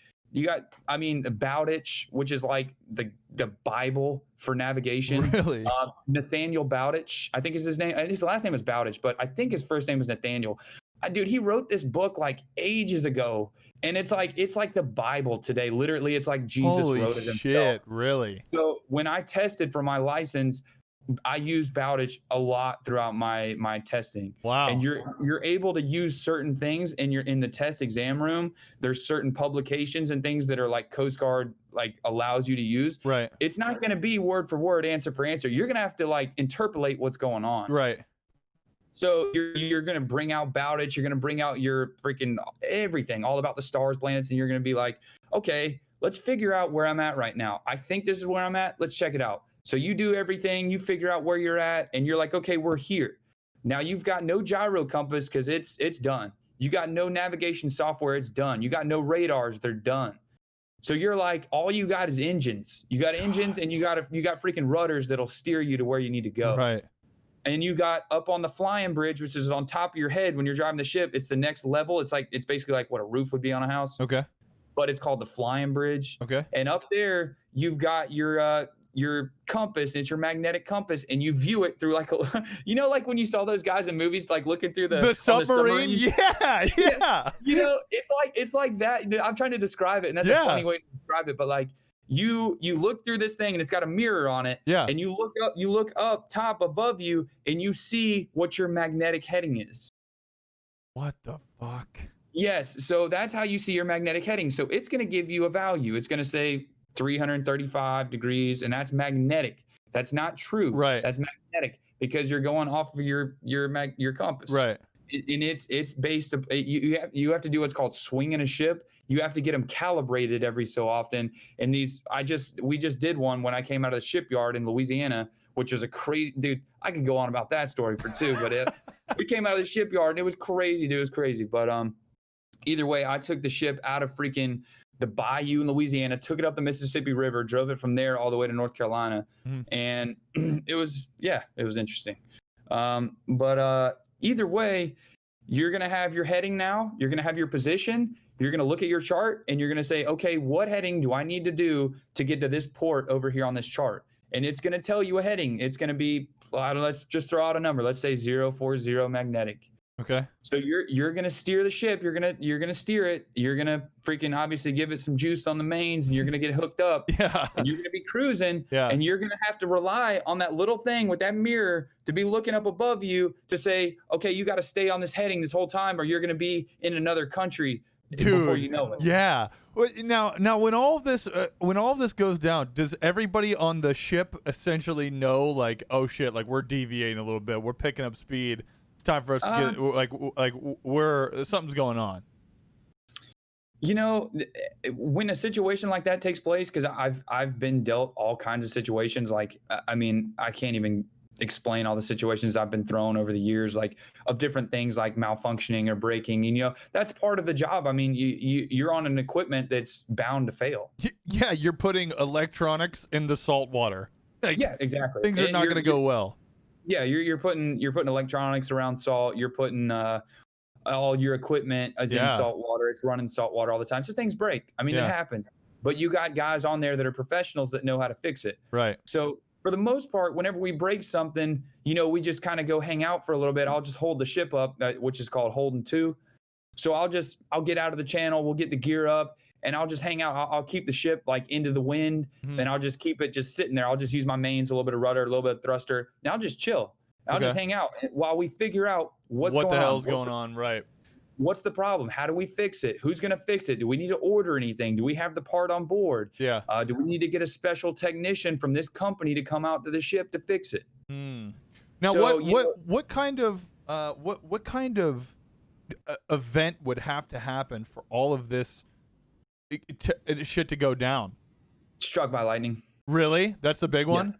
Bowditch, which is like the Bible for navigation. Really? Nathaniel Bowditch, I think is his name. His last name is Bowditch, but I think his first name is Nathaniel. Dude, he wrote this book like ages ago, and it's like the Bible today. Literally, it's like Jesus wrote it himself. Holy shit! Really? So when I tested for my license, I use Bowditch a lot throughout my testing. Wow. And you're able to use certain things in the test exam room. There's certain publications and things that are like Coast Guard like allows you to use. Right. It's not going to be word for word, answer for answer. You're going to have to like interpolate what's going on. Right. So you're going to bring out Bowditch. You're going to bring out your freaking everything, all about the stars, planets, and you're going to be like, okay, let's figure out where I'm at right now. I think this is where I'm at. Let's check it out. So you do everything, you figure out where you're at, and you're like, okay, we're here. Now you've got no gyro compass because it's done. You got no navigation software, it's done. You got no radars, they're done. So you're like, all you got is engines. You got engines and you got freaking rudders that'll steer you to where you need to go. Right. And you got up on the flying bridge, which is on top of your head when you're driving the ship. It's the next level. It's basically like what a roof would be on a house. Okay. But it's called the flying bridge. Okay. And up there, you've got your compass, and it's your magnetic compass, and you view it through like a, you know, like when you saw those guys in movies, like looking through the submarine. Yeah. You know, it's like that. I'm trying to describe it, and that's a funny way to describe it. But like you look through this thing, and it's got a mirror on it. Yeah. And you look up top above you, and you see what your magnetic heading is. What the fuck? Yes. So that's how you see your magnetic heading. So it's going to give you a value. It's going to say 335 degrees, and that's magnetic. That's not true. Right. That's magnetic because you're going off of your compass. Right. And it's based. You have to do what's called swinging a ship. You have to get them calibrated every so often. And we just did one when I came out of the shipyard in Louisiana, which was a crazy, dude. I could go on about that story for two, but we came out of the shipyard and it was crazy, dude. It was crazy. But either way, I took the ship out of freaking the bayou in Louisiana, took it up the Mississippi River, drove it from there all the way to North Carolina. And it was interesting. But either way, you're going to have your heading now. You're going to have your position. You're going to look at your chart and you're going to say, okay, what heading do I need to do to get to this port over here on this chart? And it's going to tell you a heading. It's going to be, let's just throw out a number. Let's say 040 magnetic. Okay. So you're gonna steer the ship. You're gonna steer it. You're gonna freaking obviously give it some juice on the mains, and you're gonna get hooked up. Yeah. And you're gonna be cruising. Yeah. And you're gonna have to rely on that little thing with that mirror to be looking up above you to say, okay, you got to stay on this heading this whole time, or you're gonna be in another country. Dude, before you know it. Yeah. Now, when all of this goes down, does everybody on the ship essentially know, like, oh shit, like we're deviating a little bit, we're picking up speed? It's time for us to get something's going on. You know, when a situation like that takes place, because I've been dealt all kinds of situations. Like, I mean, I can't even explain all the situations I've been thrown over the years, like of different things like malfunctioning or breaking. And, you know, that's part of the job. I mean, you're on an equipment that's bound to fail. Yeah, you're putting electronics in the salt water. Like, yeah, exactly. Things are not going to go well. Yeah, you're putting electronics around salt. You're putting all your equipment is in salt water. It's running salt water all the time. So things break. I mean, it happens. But you got guys on there that are professionals that know how to fix it. Right. So for the most part, whenever we break something, you know, we just kind of go hang out for a little bit. I'll just hold the ship up, which is called holding to. So I'll get out of the channel. We'll get the gear up. And I'll just hang out. I'll keep the ship like into the wind, and I'll just keep it just sitting there. I'll just use my mains, a little bit of rudder, a little bit of thruster. And I'll just chill. I'll just hang out while we figure out what the hell's going on. Right. What's the problem? How do we fix it? Who's going to fix it? Do we need to order anything? Do we have the part on board? Yeah. Do we need to get a special technician from this company to come out to the ship to fix it? Now, so, what kind of event would have to happen for all of this shit to go down? Struck by lightning. Really? That's the big one?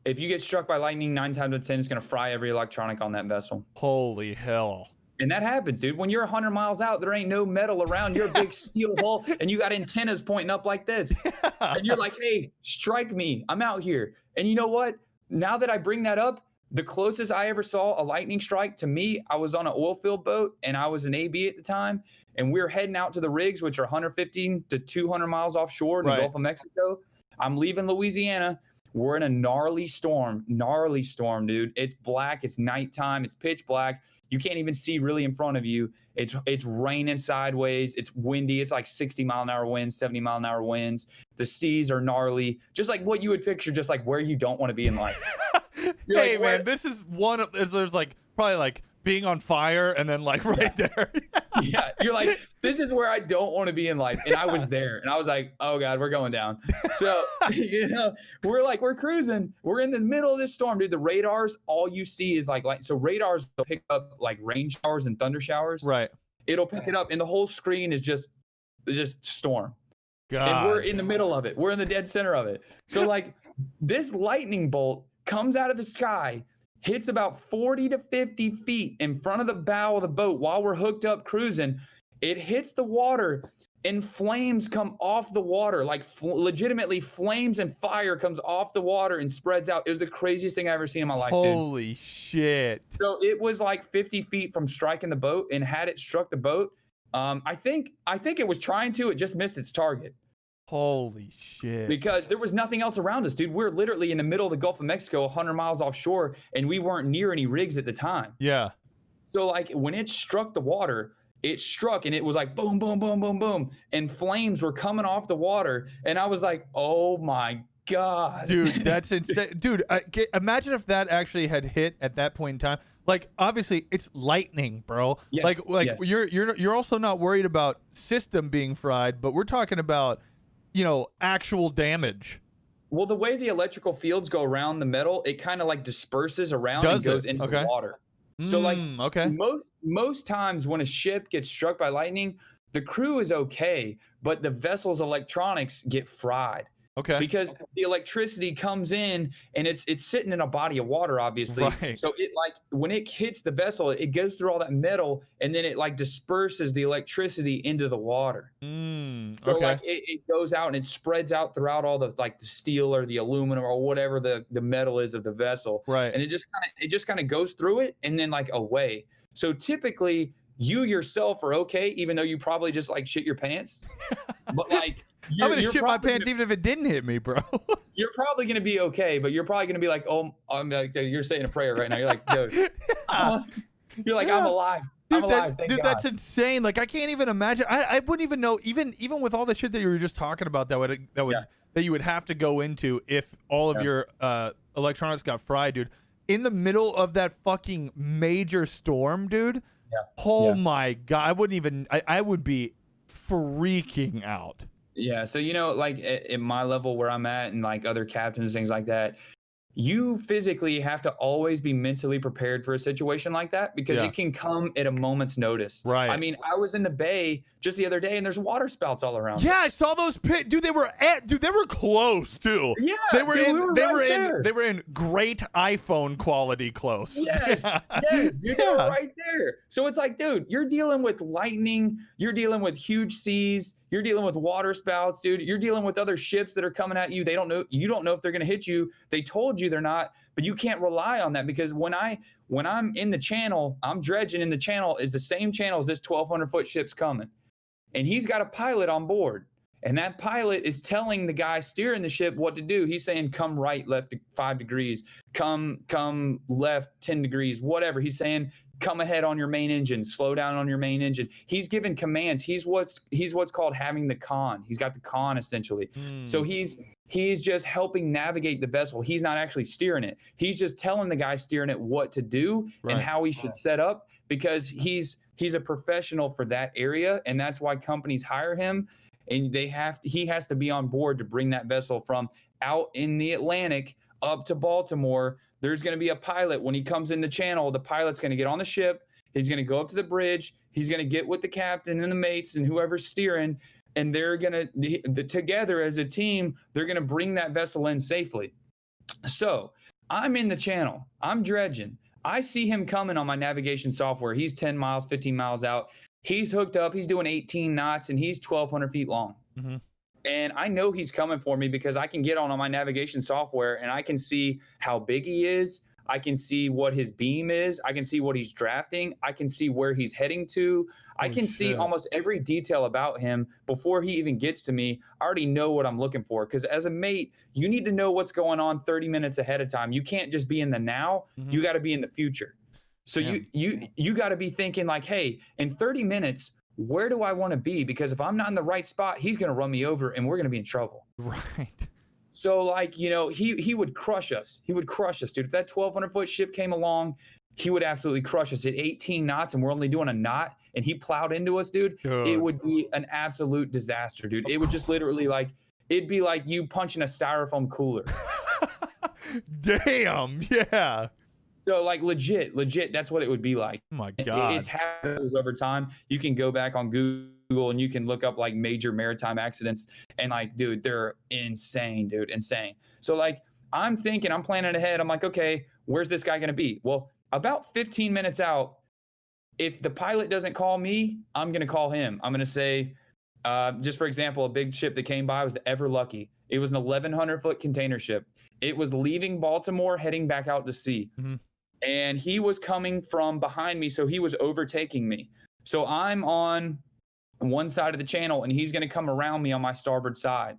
If you get struck by lightning, 9 times out of 10, it's going to fry every electronic on that vessel. Holy hell. And that happens, dude. When you're 100 miles out, there ain't no metal around. You're a big steel hull, and you got antennas pointing up like this. And you're like, hey, strike me. I'm out here. And you know what? Now that I bring that up, the closest I ever saw a lightning strike to me, I was on an oil field boat, and I was an AB at the time, and we were heading out to the rigs, which are 150 to 200 miles offshore in the Gulf of Mexico. I'm leaving Louisiana. We're in a gnarly storm, dude. It's black. It's nighttime. It's pitch black. You can't even see really in front of you. It's raining sideways. It's windy. It's like 60-mile-an-hour winds, 70-mile-an-hour winds. The seas are gnarly, just like what you would picture, just like where you don't want to be in life. Hey, man, this is one of there's like probably like being on fire and then like right there. Yeah, you're like, this is where I don't want to be in life. And I was there and I was like, oh God, we're going down. So, we're cruising. We're in the middle of this storm, dude. The radars, all you see is so radars will pick up like rain showers and thunder showers. Right. It'll pick it up and the whole screen is just storm. God. And we're in the middle of it. We're in the dead center of it. So like this lightning bolt comes out of the sky, hits about 40 to 50 feet in front of the bow of the boat while we're hooked up cruising. It hits the water and flames come off the water, like legitimately flames and fire comes off the water and spreads out. It was the craziest thing I ever seen in my life, dude. Holy shit. So it was like 50 feet from striking the boat, and had it struck the boat, I think it was trying to, it just missed its target. Holy shit. Because there was nothing else around us, dude. We're literally in the middle of the Gulf of Mexico, 100 miles offshore, and we weren't near any rigs at the time. Yeah. So like when it struck the water, it struck and it was like boom, boom, boom, boom, boom. And flames were coming off the water. And I was like, oh my God. Dude, that's insane. Dude, imagine if that actually had hit at that point in time. Like, obviously, it's lightning, bro. Yes, yes. You're also not worried about system being fried, but we're talking about, actual damage. Well, the way the electrical fields go around the metal, it kind of like disperses around and goes into the water. So like most times when a ship gets struck by lightning, the crew is okay, but the vessel's electronics get fried. Okay. Because the electricity comes in and it's sitting in a body of water, obviously. Right. So it like when it hits the vessel, it goes through all that metal and then it like disperses the electricity into the water. So like it goes out and it spreads out throughout all the like the steel or the aluminum or whatever the metal is of the vessel. Right. And it just kind of goes through it and then like away. So typically you yourself are okay, even though you probably just like shit your pants. But like I'm gonna shit my pants even if it didn't hit me, bro. You're probably gonna be okay, but you're probably gonna be like, oh, I'm like, you're saying a prayer right now. You're like, dude, you're like, I'm alive. Dude, I'm alive. Thank God. That's insane. Like, I can't even imagine. I wouldn't even know. Even with all the shit that you were just talking about, that you would have to go into if all of your electronics got fried, dude. In the middle of that fucking major storm, dude. Yeah. Oh my God, I wouldn't even. I would be freaking out. Yeah. So, like at my level where I'm at and like other captains, things like that, you physically have to always be mentally prepared for a situation like that because it can come at a moment's notice. Right. I mean, I was in the bay just the other day and there's water spouts all around. Yeah, us. I saw those pits. Dude, they were close too. Yeah. They were dude, they were in great iPhone quality close. Yes. Yes, dude, they were right there. So it's like, dude, you're dealing with lightning, you're dealing with huge seas, you're dealing with water spouts, dude. You're dealing with other ships that are coming at you. You don't know if they're gonna hit you. They told you they're not, but you can't rely on that because when I'm in the channel, I'm dredging in the channel is the same channel as this 1,200-foot ship's coming. And he's got a pilot on board. And that pilot is telling the guy steering the ship what to do. He's saying, come right, left 5 degrees, come left 10 degrees, whatever. He's saying, come ahead on your main engine, slow down on your main engine. He's giving commands. He's what's called having the con. He's got the con essentially. So he's just helping navigate the vessel. He's not actually steering it. He's just telling the guy steering it what to do and how he should set up because he's a professional for that area. And that's why companies hire him. And he has to be on board to bring that vessel from out in the Atlantic up to Baltimore. There's going to be a pilot. When he comes in the channel, the pilot's going to get on the ship. He's going to go up to the bridge. He's going to get with the captain and the mates and whoever's steering. And they're going to, together as a team, they're going to bring that vessel in safely. So I'm in the channel. I'm dredging. I see him coming on my navigation software. He's 10 miles, 15 miles out. He's hooked up. He's doing 18 knots and he's 1,200 feet long. Mm-hmm. And I know he's coming for me because I can get on my navigation software and I can see how big he is. I can see what his beam is. I can see what he's drafting. I can see where he's heading to. I can see almost every detail about him before he even gets to me. I already know what I'm looking for because as a mate, you need to know what's going on 30 minutes ahead of time. You can't just be in the now. Mm-hmm. You got to be in the future. So you got to be thinking like, hey, in 30 minutes, where do I want to be? Because if I'm not in the right spot, he's going to run me over and we're going to be in trouble. Right. So like, you know, he would crush us. He would crush us, dude. If that 1,200-foot ship came along, he would absolutely crush us at 18 knots and we're only doing a knot and he plowed into us, dude. It would be an absolute disaster, dude. It would just literally like, it'd be like you punching a styrofoam cooler. Damn, yeah. So like legit, that's what it would be like. Oh my God. It's happened over time. You can go back on Google and you can look up like major maritime accidents and like, dude, they're insane, dude, insane. So like, I'm planning ahead. I'm like, okay, where's this guy going to be? Well, about 15 minutes out, if the pilot doesn't call me, I'm going to call him. I'm going to say, just for example, a big ship that came by was the Ever Lucky. It was an 1,100-foot container ship. It was leaving Baltimore, heading back out to sea. Mm-hmm. And he was coming from behind me, so he was overtaking me. So I'm on one side of the channel, and he's going to come around me on my starboard side.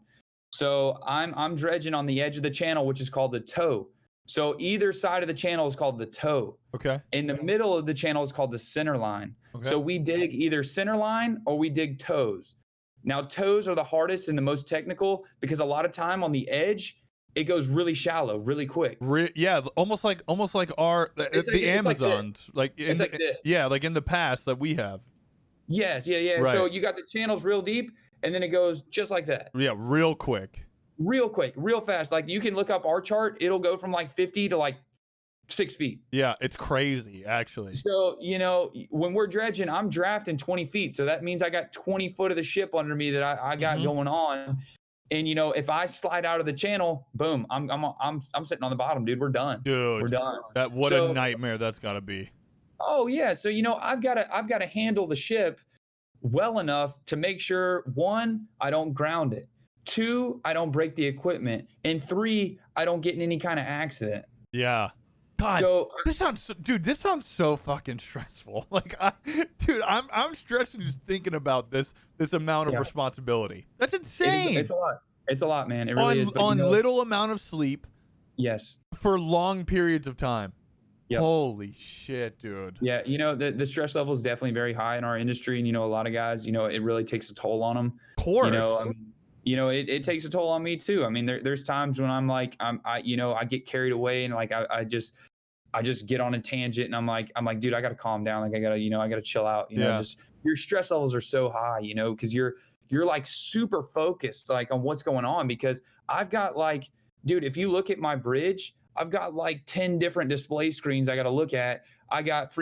So I'm dredging on the edge of the channel, which is called the toe. So either side of the channel is called the toe. Okay. In the middle of the channel is called the center line. Okay. So we dig either center line or we dig toes. Now, toes are the hardest and the most technical because a lot of time on the edge, it goes really shallow, really quick. Yeah, almost like the Amazons, like in the past that we have. Yes, yeah. Right. So you got the channels real deep, and then it goes just like that. Yeah, real quick, real fast. Like you can look up our chart; it'll go from like 50 to like 6 feet. Yeah, it's crazy, actually. So, you know, when we're dredging, I'm drafting 20 feet. So that means I got 20 foot of the ship under me that I got going on. And, you know, if I slide out of the channel, boom, I'm sitting on the bottom, dude. We're done. Dude, we're done. What a nightmare that's got to be. Oh, yeah. So, you know, I've got to handle the ship well enough to make sure, 1, I don't ground it. 2, I don't break the equipment. And 3, I don't get in any kind of accident. Yeah. God, so, this sounds so fucking stressful. Like, I'm stressed just thinking about this amount of responsibility. That's insane. It's a lot. It's a lot, man. It really is. On little amount of sleep. Yes. For long periods of time. Yep. Holy shit, dude. Yeah, you know, the stress level is definitely very high in our industry, and you know, a lot of guys, you know, it really takes a toll on them. Of course. You know, it takes a toll on me too. I mean, there's times when I'm like, I get carried away and like I just get on a tangent and I'm like, dude, I got to calm down. Like I gotta chill out. You know, just your stress levels are so high, you know, because you're like super focused like on what's going on. Because I've got like, dude, if you look at my bridge, I've got like 10 different display screens I got to look at. I got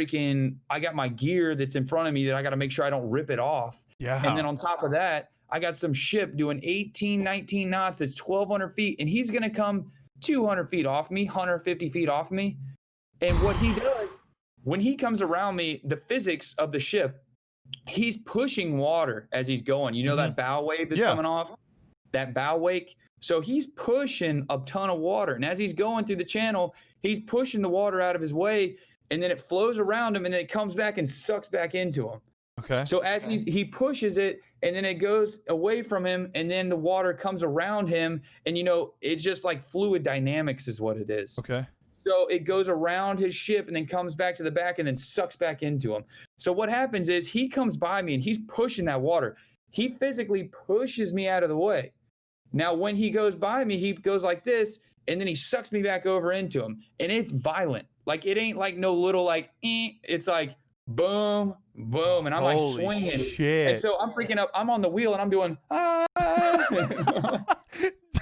my gear that's in front of me that I got to make sure I don't rip it off. Yeah. And then on top of that, I got some ship doing 18, 19 knots. That's 1,200 feet. And he's going to come 200 feet off me, 150 feet off me. And what he does, when he comes around me, the physics of the ship, he's pushing water as he's going. You know that bow wave that's coming off? That bow wake? So he's pushing a ton of water. And as he's going through the channel, he's pushing the water out of his way. And then it flows around him and then it comes back and sucks back into him. Okay. So as he pushes it and then it goes away from him and then the water comes around him and, you know, it's just like fluid dynamics is what it is. Okay. So it goes around his ship and then comes back to the back and then sucks back into him. So what happens is he comes by me and he's pushing that water. He physically pushes me out of the way. Now, when he goes by me, he goes like this and then he sucks me back over into him. And it's violent. Like it ain't like no little like, it's like boom, boom. And I'm like swinging. Shit. And so I'm freaking up. I'm on the wheel and I'm doing,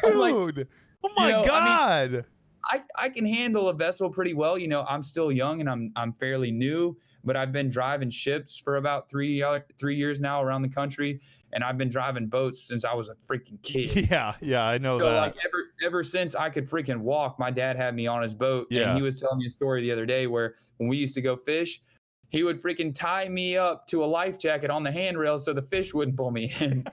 Dude. Like, oh my God. I mean, I can handle a vessel pretty well. You know, I'm still young and I'm fairly new, but I've been driving ships for about 3 years now around the country. And I've been driving boats since I was a freaking kid. Yeah, I know that. So like ever since I could freaking walk, my dad had me on his boat. Yeah. And he was telling me a story the other day where when we used to go fish, he would freaking tie me up to a life jacket on the handrail so the fish wouldn't pull me in.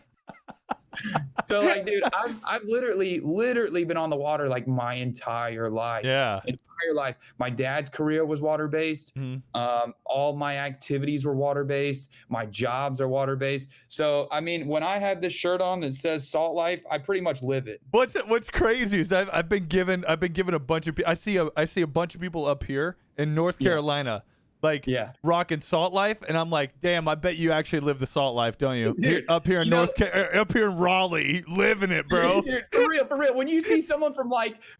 So like, dude, I've literally been on the water like my entire life. Yeah. Entire life. My dad's career was water-based. Mm-hmm. All my activities were water-based. My jobs are water-based. So, I mean, when I have this shirt on that says Salt Life, I pretty much live it. What's crazy is I've been given a bunch of I see a bunch of people up here in North Carolina. like rocking salt life, and I'm like, damn, I bet you actually live the salt life, don't you? Dude, up here in up here in Raleigh, living it, bro. Dude, for real. When you see someone from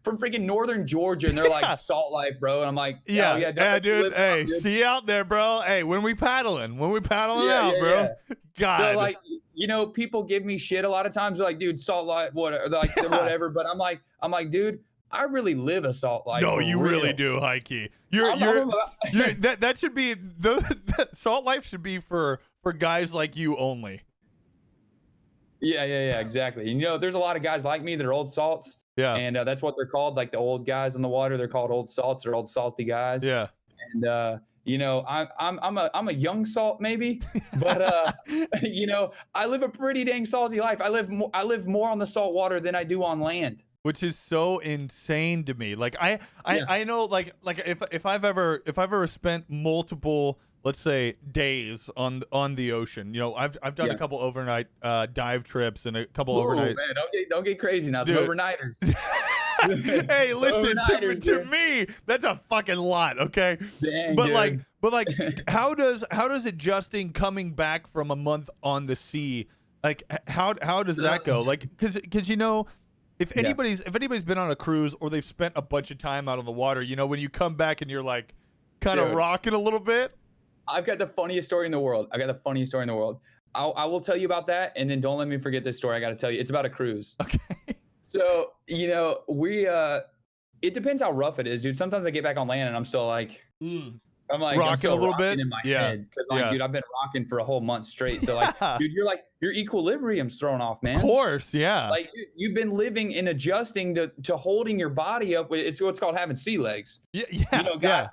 freaking northern Georgia and they're like salt life, bro, and I'm like, yeah, dude. Hey, see you out there, bro. Hey, when we paddling out, bro. God. So like, people give me shit a lot of times. They're like, dude, salt life, whatever, like whatever. But I'm like, dude, I really live a salt life. No, you really do, Heike. That should be salt life should be for guys like you only. Yeah, exactly. There's a lot of guys like me that are old salts. Yeah. And that's what they're called, like the old guys in the water. They're called old salts. They're old salty guys. Yeah. And I'm a young salt maybe, but I live a pretty dang salty life. I live more on the salt water than I do on land. Which is so insane to me. Like I know like if I've ever spent multiple, let's say, days on the ocean, I've done a couple overnight dive trips and a couple overnight. Man, don't get crazy now. Some overnighters. Hey, listen to me. That's a fucking lot, okay? Dang, but dude. like how does adjusting coming back from a month on the sea, like how does that go? Like cuz if anybody's been on a cruise or they've spent a bunch of time out on the water, when you come back and you're like kind of rocking a little bit. I've got the funniest story in the world. I will tell you about that, and then don't let me forget this story. I got to tell you. It's about a cruise. Okay. So, it depends how rough it is, dude. Sometimes I get back on land and I'm still like, I'm rocking a little bit in my head because dude, I've been rocking for a whole month straight. So like, dude, your equilibrium's thrown off, man. Of course, yeah. Like you've been living and adjusting to holding your body up. It's what's called having sea legs. Yeah. Guys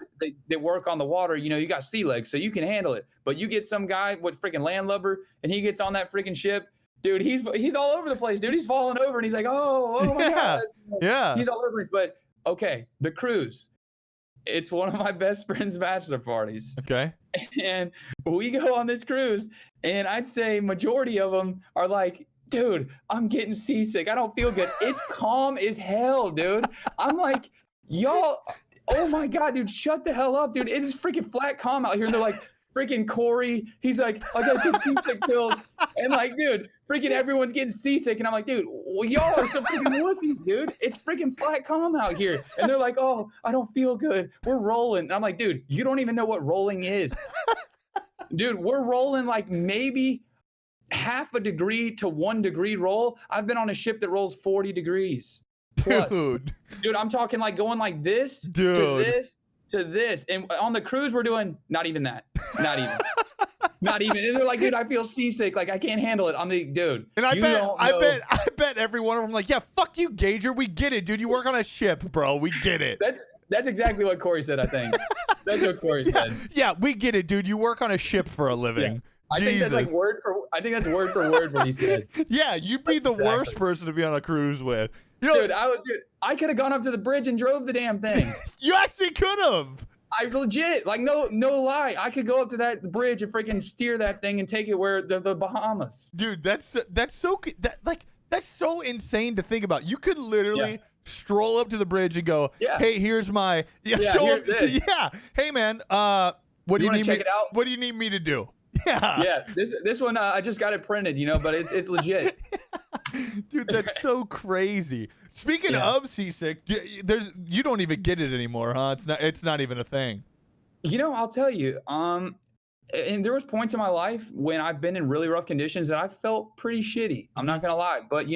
that work on the water, you got sea legs, so you can handle it. But you get some guy with freaking landlubber, and he gets on that freaking ship. Dude, he's all over the place, dude. He's falling over, and he's like, oh my God. Yeah. He's all over the place. But okay, the cruise. It's one of my best friend's bachelor parties. Okay. And we go on this cruise, and I'd say majority of them are like, dude, I'm getting seasick. I don't feel good. It's calm as hell, dude. I'm like, y'all, oh my God, dude, shut the hell up, dude. It is freaking flat calm out here. And they're like, freaking Corey, he's like, I gotta take seasick pills. And like, dude, freaking everyone's getting seasick. And I'm like, dude, y'all are some freaking wussies, dude. It's freaking flat calm out here. And they're like, oh, I don't feel good. We're rolling. And I'm like, dude, you don't even know what rolling is. Dude, we're rolling like maybe half a degree to 1 degree roll. I've been on a ship that rolls 40 degrees plus. Dude, I'm talking like going like this to this to this. And on the cruise, we're doing not even that. Not even. And they're like, dude, I feel seasick. Like, I can't handle it. I'm like, dude. And I bet every one of them like, yeah, fuck you, Gager. We get it, dude. You work on a ship, bro. We get it. That's exactly what Corey said, I think. That's what Corey said. Yeah, we get it, dude. You work on a ship for a living. Yeah. I think that's like word for word what he said. Yeah, you'd be the worst person to be on a cruise with. Dude, I could have gone up to the bridge and drove the damn thing. You actually could have. I legit, like, no lie. I could go up to that bridge and freaking steer that thing and take it where the Bahamas. Dude, that's so insane to think about. You could literally stroll up to the bridge and go, hey, here's my here's this. Hey man, what do you need check it out? What do you need me to do? Yeah, this one I just got it printed, but it's legit. Dude, that's so crazy. Speaking of seasick, you don't even get it anymore, huh? It's not even a thing. I'll tell you. And there was points in my life when I've been in really rough conditions that I felt pretty shitty. I'm not gonna lie, but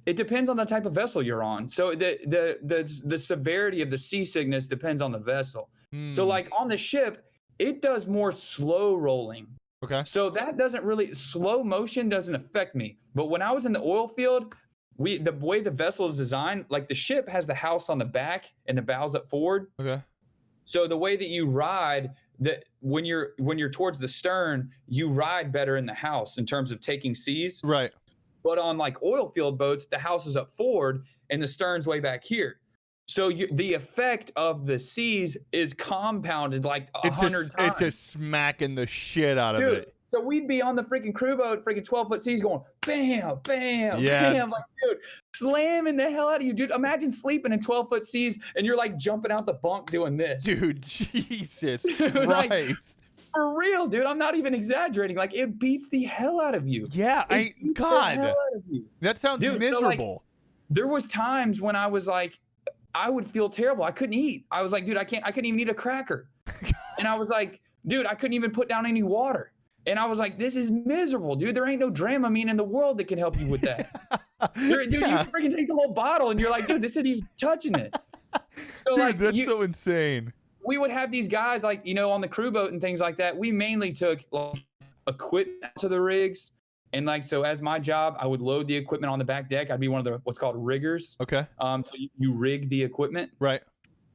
it depends on the type of vessel you're on. So the severity of the seasickness depends on the vessel. So like on the ship, it does more slow rolling. Okay. So that doesn't really, slow motion doesn't affect me. But when I was in the oil field, the way the vessel is designed, like the ship has the house on the back and the bows up forward. Okay. So the way that you ride, when you're towards the stern, you ride better in the house in terms of taking seas. Right. But on like oil field boats, the house is up forward and the stern's way back here. So the effect of the seas is compounded like 100 times. It's just smacking the shit out of it. So we'd be on the freaking crew boat, freaking 12-foot seas going, bam, bam, Yeah. bam. Like, dude, slamming the hell out of you, dude. Imagine sleeping in 12-foot seas and you're like jumping out the bunk doing this. Dude, Jesus Dude, Christ. like, for real, dude. I'm not even exaggerating. Like, it beats the hell out of you. Yeah, God. That sounds dude, miserable. So, like, there was times when I was like, I would feel terrible. I couldn't eat. I was like, dude, I couldn't even eat a cracker. And I was like, dude, I couldn't even put down any water. And I was like, this is miserable, dude. There ain't no Dramamine in the world that can help you with that. Dude, you can freaking take the whole bottle and you're like, dude, this isn't even touching it. So, dude, like, that's so insane. We would have these guys, like, you know, on the crew boat and things like that. We mainly took like equipment to the rigs. And like, so as my job, I would load the equipment on the back deck. I'd be one of the, what's called riggers. Okay. So you rig the equipment. Right.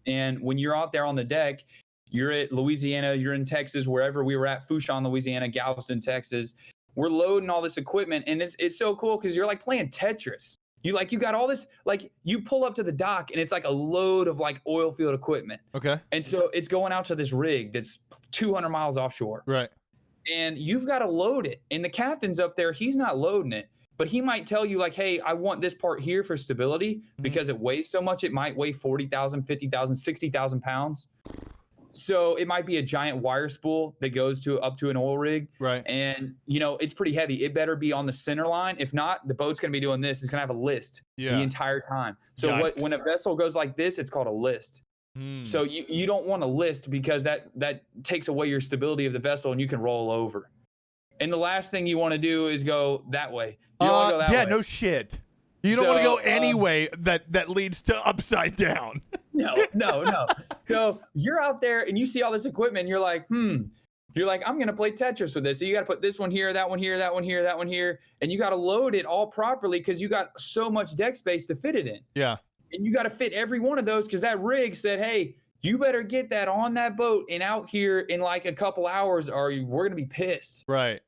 And when you're out there on the deck, you're at Louisiana, you're in Texas, wherever we were at, Fourchon, Louisiana, Galveston, Texas. We're loading all this equipment, and it's so cool because you're like playing Tetris. You got all this, like, you pull up to the dock, and it's like a load of like oil field equipment. Okay. And so it's going out to this rig that's 200 miles offshore. Right. And you've got to load it. And the captain's up there, he's not loading it, but he might tell you like, hey, I want this part here for stability because it weighs so much. It might weigh 40,000, 50,000, 60,000 pounds. So it might be a giant wire spool that goes up to an oil rig. Right. And, you know, it's pretty heavy. It better be on the center line. If not, the boat's going to be doing this. It's going to have a list the entire time. So when a vessel goes like this, it's called a list. So you don't want a list because that takes away your stability of the vessel and you can roll over. And the last thing you want to do is go that way. You don't want to go that way. Yeah, no shit. You don't want to go any way that leads to upside down. No. So you're out there and you see all this equipment and you're like, You're like, I'm going to play Tetris with this. So you got to put this one here, that one here, that one here, that one here. And you got to load it all properly because you got so much deck space to fit it in. Yeah. And you got to fit every one of those because that rig said, hey, you better get that on that boat and out here in like a couple hours or we're going to be pissed. Right.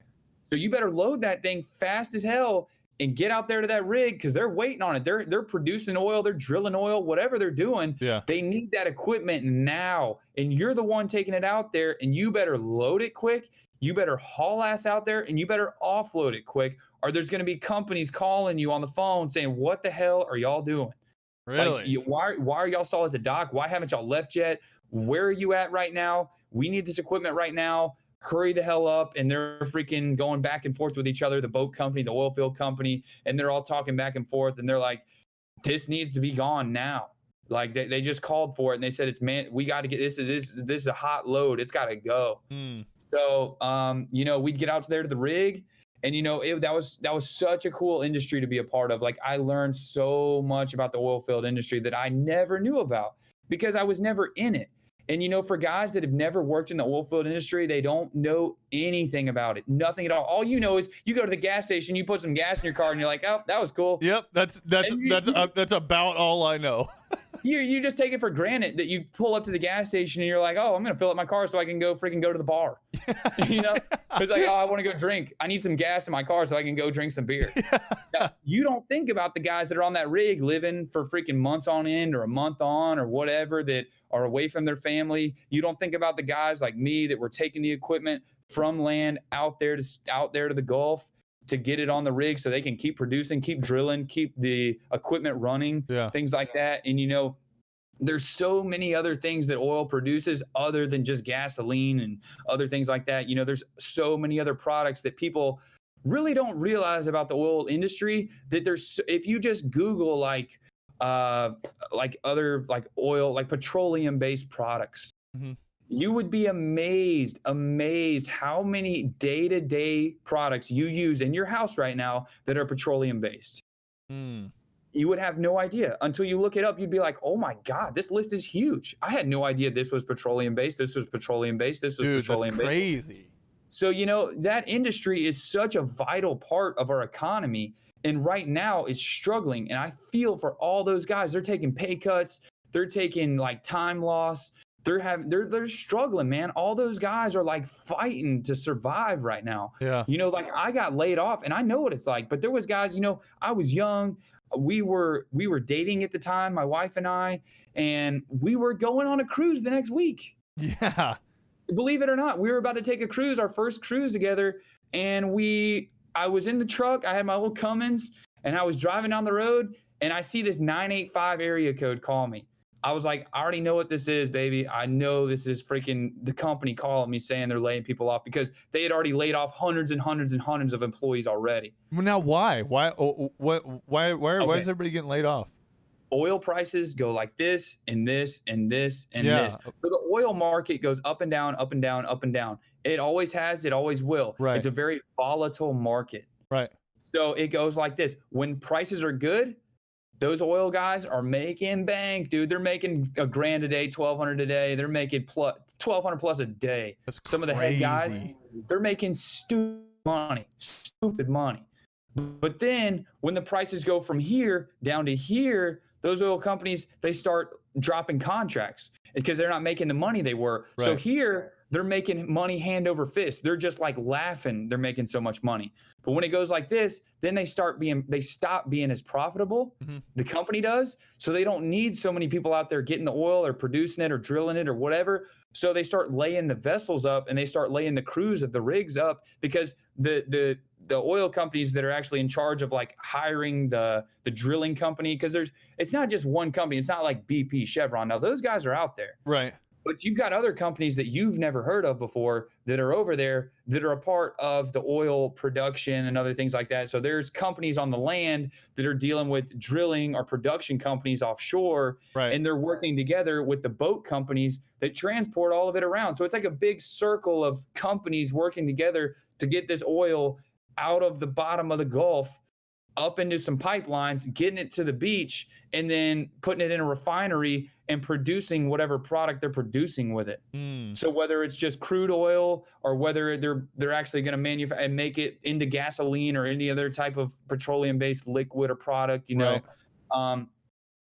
So you better load that thing fast as hell and get out there to that rig because they're waiting on it. They're producing oil, they're drilling oil, whatever they're doing. Yeah. They need that equipment now. And you're the one taking it out there and you better load it quick. You better haul ass out there and you better offload it quick or there's going to be companies calling you on the phone saying, what the hell are y'all doing? Really? Like, why are y'all still at the dock? Why haven't y'all left yet? Where are you at right now? We need this equipment right now. Hurry the hell up. And they're freaking going back and forth with each other, the boat company, the oil field company, and they're all talking back and forth. And they're like, this needs to be gone now. Like they just called for it and they said, we got to get this is a hot load. It's got to go. So, we'd get out there to the rig and, that was such a cool industry to be a part of. Like I learned so much about the oil field industry that I never knew about because I was never in it. And, for guys that have never worked in the oil field industry, they don't know anything about it. Nothing at all. All you know is you go to the gas station, you put some gas in your car and you're like, oh, that was cool. Yep. That's about all I know. You just take it for granted that you pull up to the gas station and you're like, oh, I'm going to fill up my car so I can go to the bar. It's like, oh, I want to go drink. I need some gas in my car so I can go drink some beer. Now, you don't think about the guys that are on that rig living for freaking months on end or a month on or whatever that are away from their family. You don't think about the guys like me that were taking the equipment from land out there to the Gulf to get it on the rig so they can keep producing, keep drilling, keep the equipment running, things like that. And, there's so many other things that oil produces other than just gasoline and other things like that. There's so many other products that people really don't realize about the oil industry that if you just Google like other like oil, like petroleum based products, you would be amazed how many day-to-day products you use in your house right now that are petroleum based. You would have no idea until you look it up. You'd be like, oh my God, this list is huge. I had no idea this was petroleum based. This was petroleum based. This was petroleum based. Crazy. So, that industry is such a vital part of our economy. And right now it's struggling. And I feel for all those guys, they're taking pay cuts. They're taking like time loss. They're struggling, man. All those guys are like fighting to survive right now. Yeah. Like I got laid off and I know what it's like, but there was guys, I was young. We were dating at the time, my wife and I, and we were going on a cruise the next week. Yeah. Believe it or not, we were about to take a cruise, our first cruise together. and I was in the truck. I had my little Cummins, and I was driving down the road, and I see this 985 area code call me. I was like, I already know what this is, baby. I know this is freaking the company calling me saying they're laying people off because they had already laid off hundreds and hundreds and hundreds of employees already. Well, now why? Why is everybody getting laid off? Oil prices go like this and this and this and this. So the oil market goes up and down, up and down, up and down. It always has, it always will. Right. It's a very volatile market. Right. So it goes like this. When prices are good, those oil guys are making bank, dude. They're making $1,000 a day, $1,200 a day. They're making $1,200 plus a day. That's Some of the head guys, they're making stupid money. But then when the prices go from here down to here, those oil companies, they start dropping contracts because they're not making the money they were. Right. So here they're making money hand over fist. They're just like laughing. They're making so much money. But when it goes like this, then they stop being as profitable. Mm-hmm. The company does. So they don't need so many people out there getting the oil or producing it or drilling it or whatever. So they start laying the vessels up and they start laying the crews of the rigs up because the oil companies that are actually in charge of like hiring the drilling company, because it's not just one company. It's not like BP, Chevron. Now those guys are out there. Right. But you've got other companies that you've never heard of before that are over there that are a part of the oil production and other things like that. So there's companies on the land that are dealing with drilling or production companies offshore. Right. And they're working together with the boat companies that transport all of it around. So it's like a big circle of companies working together to get this oil out of the bottom of the Gulf up into some pipelines, getting it to the beach, and then putting it in a refinery and producing whatever product they're producing with it. So whether it's just crude oil or whether they're actually going to manufacture and make it into gasoline or any other type of petroleum-based liquid or product, you know. Right.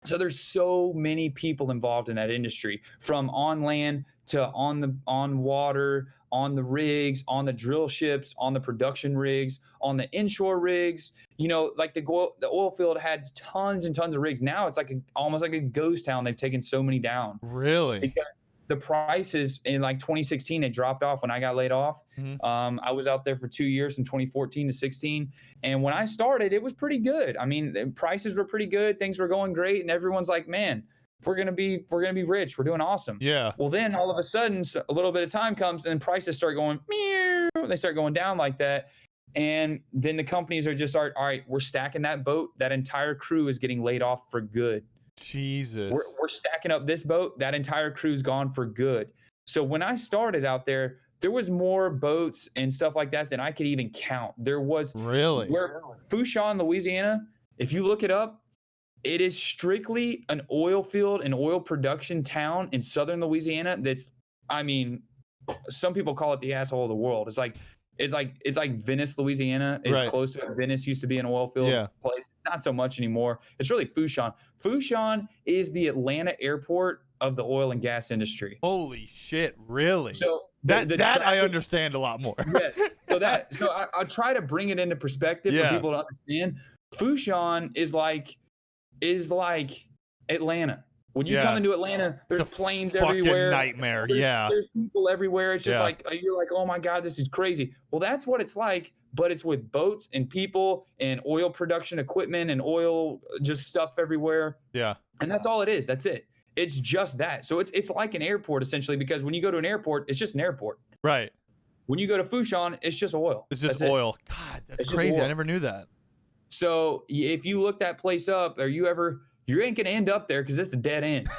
So there's so many people involved in that industry, from on land to on water, on the rigs, on the drill ships, on the production rigs, on the inshore rigs. You know, like the oil field had tons and tons of rigs. Now it's like almost like a ghost town. They've taken so many down. Really? Because the prices in like 2016, they dropped off when I got laid off. Mm-hmm. I was out there for 2 years from 2014 to 16. And when I started, it was pretty good. I mean, the prices were pretty good. Things were going great. And everyone's like, man, we're going to be rich. We're doing awesome. Yeah. Well, then all of a sudden, a little bit of time comes and prices start going, meow. They start going down like that. And then the companies are just all right, we're stacking that boat. That entire crew is getting laid off for good. Jesus. We're stacking up this boat. That entire crew's gone for good. So when I started out there was more boats and stuff like that than I could even count. There was really where Fourchon, Louisiana, if you look it up, it is strictly an oil field and oil production town in southern Louisiana. I mean, some people call it the asshole of the world. It's like Venice, Louisiana is right. Close to it. Venice used to be an oil field place. Not so much anymore. It's really Fourchon. Fourchon is the Atlanta airport of the oil and gas industry. Holy shit, really? So that I understand a lot more. Yes. So I try to bring it into perspective for people to understand. Fourchon is like Atlanta. When you come into Atlanta, there's planes everywhere. Nightmare. There's people everywhere. It's just like, you're like, oh my God, this is crazy. Well, that's what it's like, but it's with boats and people and oil production equipment and oil just stuff everywhere. Yeah. And that's all it is. That's it. It's just that. So it's like an airport essentially, because when you go to an airport, it's just an airport. Right. When you go to Fourchon, it's just oil. It's just oil. God, that's crazy. I never knew that. So if you look that place up, you ain't gonna end up there because it's a dead end.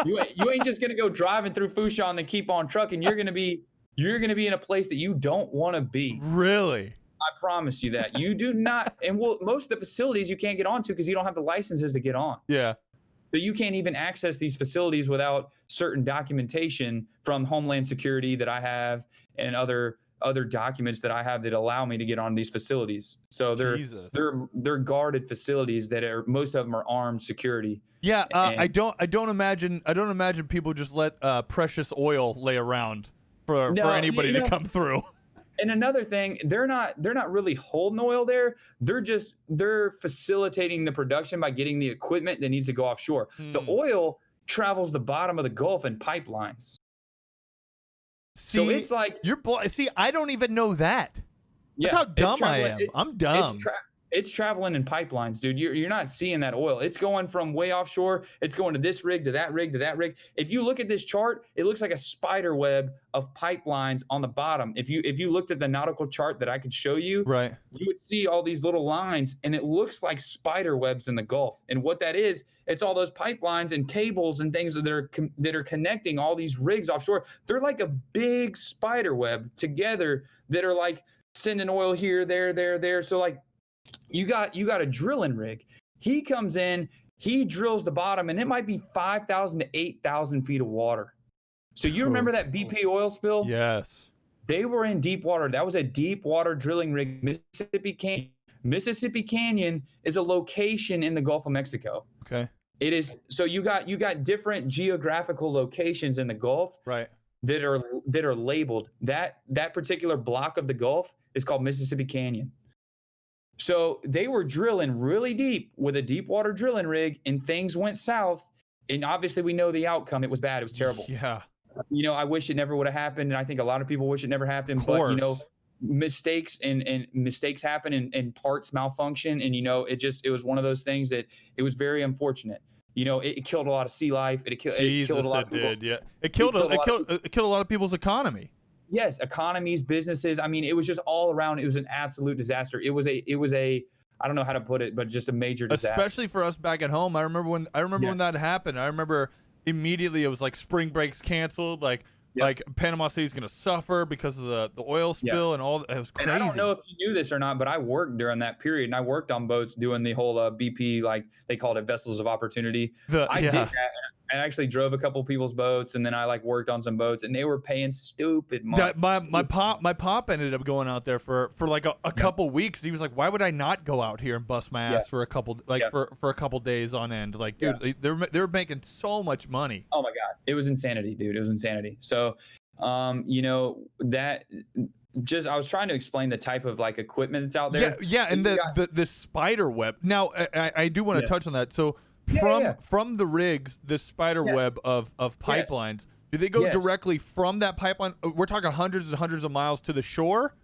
you ain't just gonna go driving through Fourchon and keep on trucking. You're gonna be in a place that you don't want to be. Really? I promise you that. You do not. And most of the facilities you can't get onto because you don't have the licenses to get on. Yeah. So you can't even access these facilities without certain documentation from Homeland Security that I have and other documents that I have that allow me to get on these facilities. So they're guarded facilities that most of them are armed security. Yeah, I don't imagine people just let precious oil lay around for anybody to come through. And another thing, they're not really holding oil there. They're facilitating the production by getting the equipment that needs to go offshore. The oil travels the bottom of the Gulf in pipelines. So it's like I don't even know that. That's Yeah, how dumb I am. I'm dumb. It's traveling in pipelines, dude. You're not seeing that oil. It's going from way offshore. It's going to this rig, to that rig, to that rig. If you look at this chart, it looks like a spider web of pipelines on the bottom. If you looked at the nautical chart that I could show you, Right. you would see all these little lines, and it looks like spider webs in the Gulf. And what that is, it's all those pipelines and cables and things that are connecting all these rigs offshore. They're like a big spider web together that are like sending oil here, there. So like you got a drilling rig. He comes in, he drills the bottom, and it might be 5,000 to 8,000 feet of water. So you remember that BP oil spill? Yes. They were in deep water. That was a deep water drilling rig, Mississippi Canyon. Mississippi Canyon is a location in the Gulf of Mexico. Okay. It is. So you got different geographical locations in the Gulf, right, that are labeled. That particular block of the Gulf is called Mississippi Canyon. So they were drilling really deep with a deep water drilling rig, and things went south. And obviously we know the outcome. It was bad. It was terrible. Yeah. I wish it never would have happened. And I think a lot of people wish it never happened. But, mistakes and mistakes happen, and parts malfunction. And, it was one of those things that it was very unfortunate. It killed a lot of sea life. It killed a lot of people. Yeah. It killed a lot of people's economy. Yes, economies, businesses. I mean, it was just all around. It was an absolute disaster. It was a I don't know how to put it, but just a major disaster. Especially for us back at home. I remember when that happened. I remember immediately it was like spring breaks canceled. Like Panama City's gonna suffer because of the oil spill and all. It was crazy. And I don't know if you knew this or not, but I worked during that period, and I worked on boats doing the whole BP, like they called it, vessels of opportunity. I did that. I actually drove a couple people's boats, and then I worked on some boats, and they were paying stupid money. My pop ended up going out there for like a couple weeks. He was like, "Why would I not go out here and bust my ass for a couple for a couple days on end?" Like, dude, they were making so much money. Oh my god, it was insanity, dude. It was insanity. So, that. Just I was trying to explain the type of equipment that's out there. Yeah, so and the spider web. Now I do want to touch on that. So from the rigs, the spider web of pipelines, do they go directly from that pipeline? We're talking hundreds and hundreds of miles to the shore?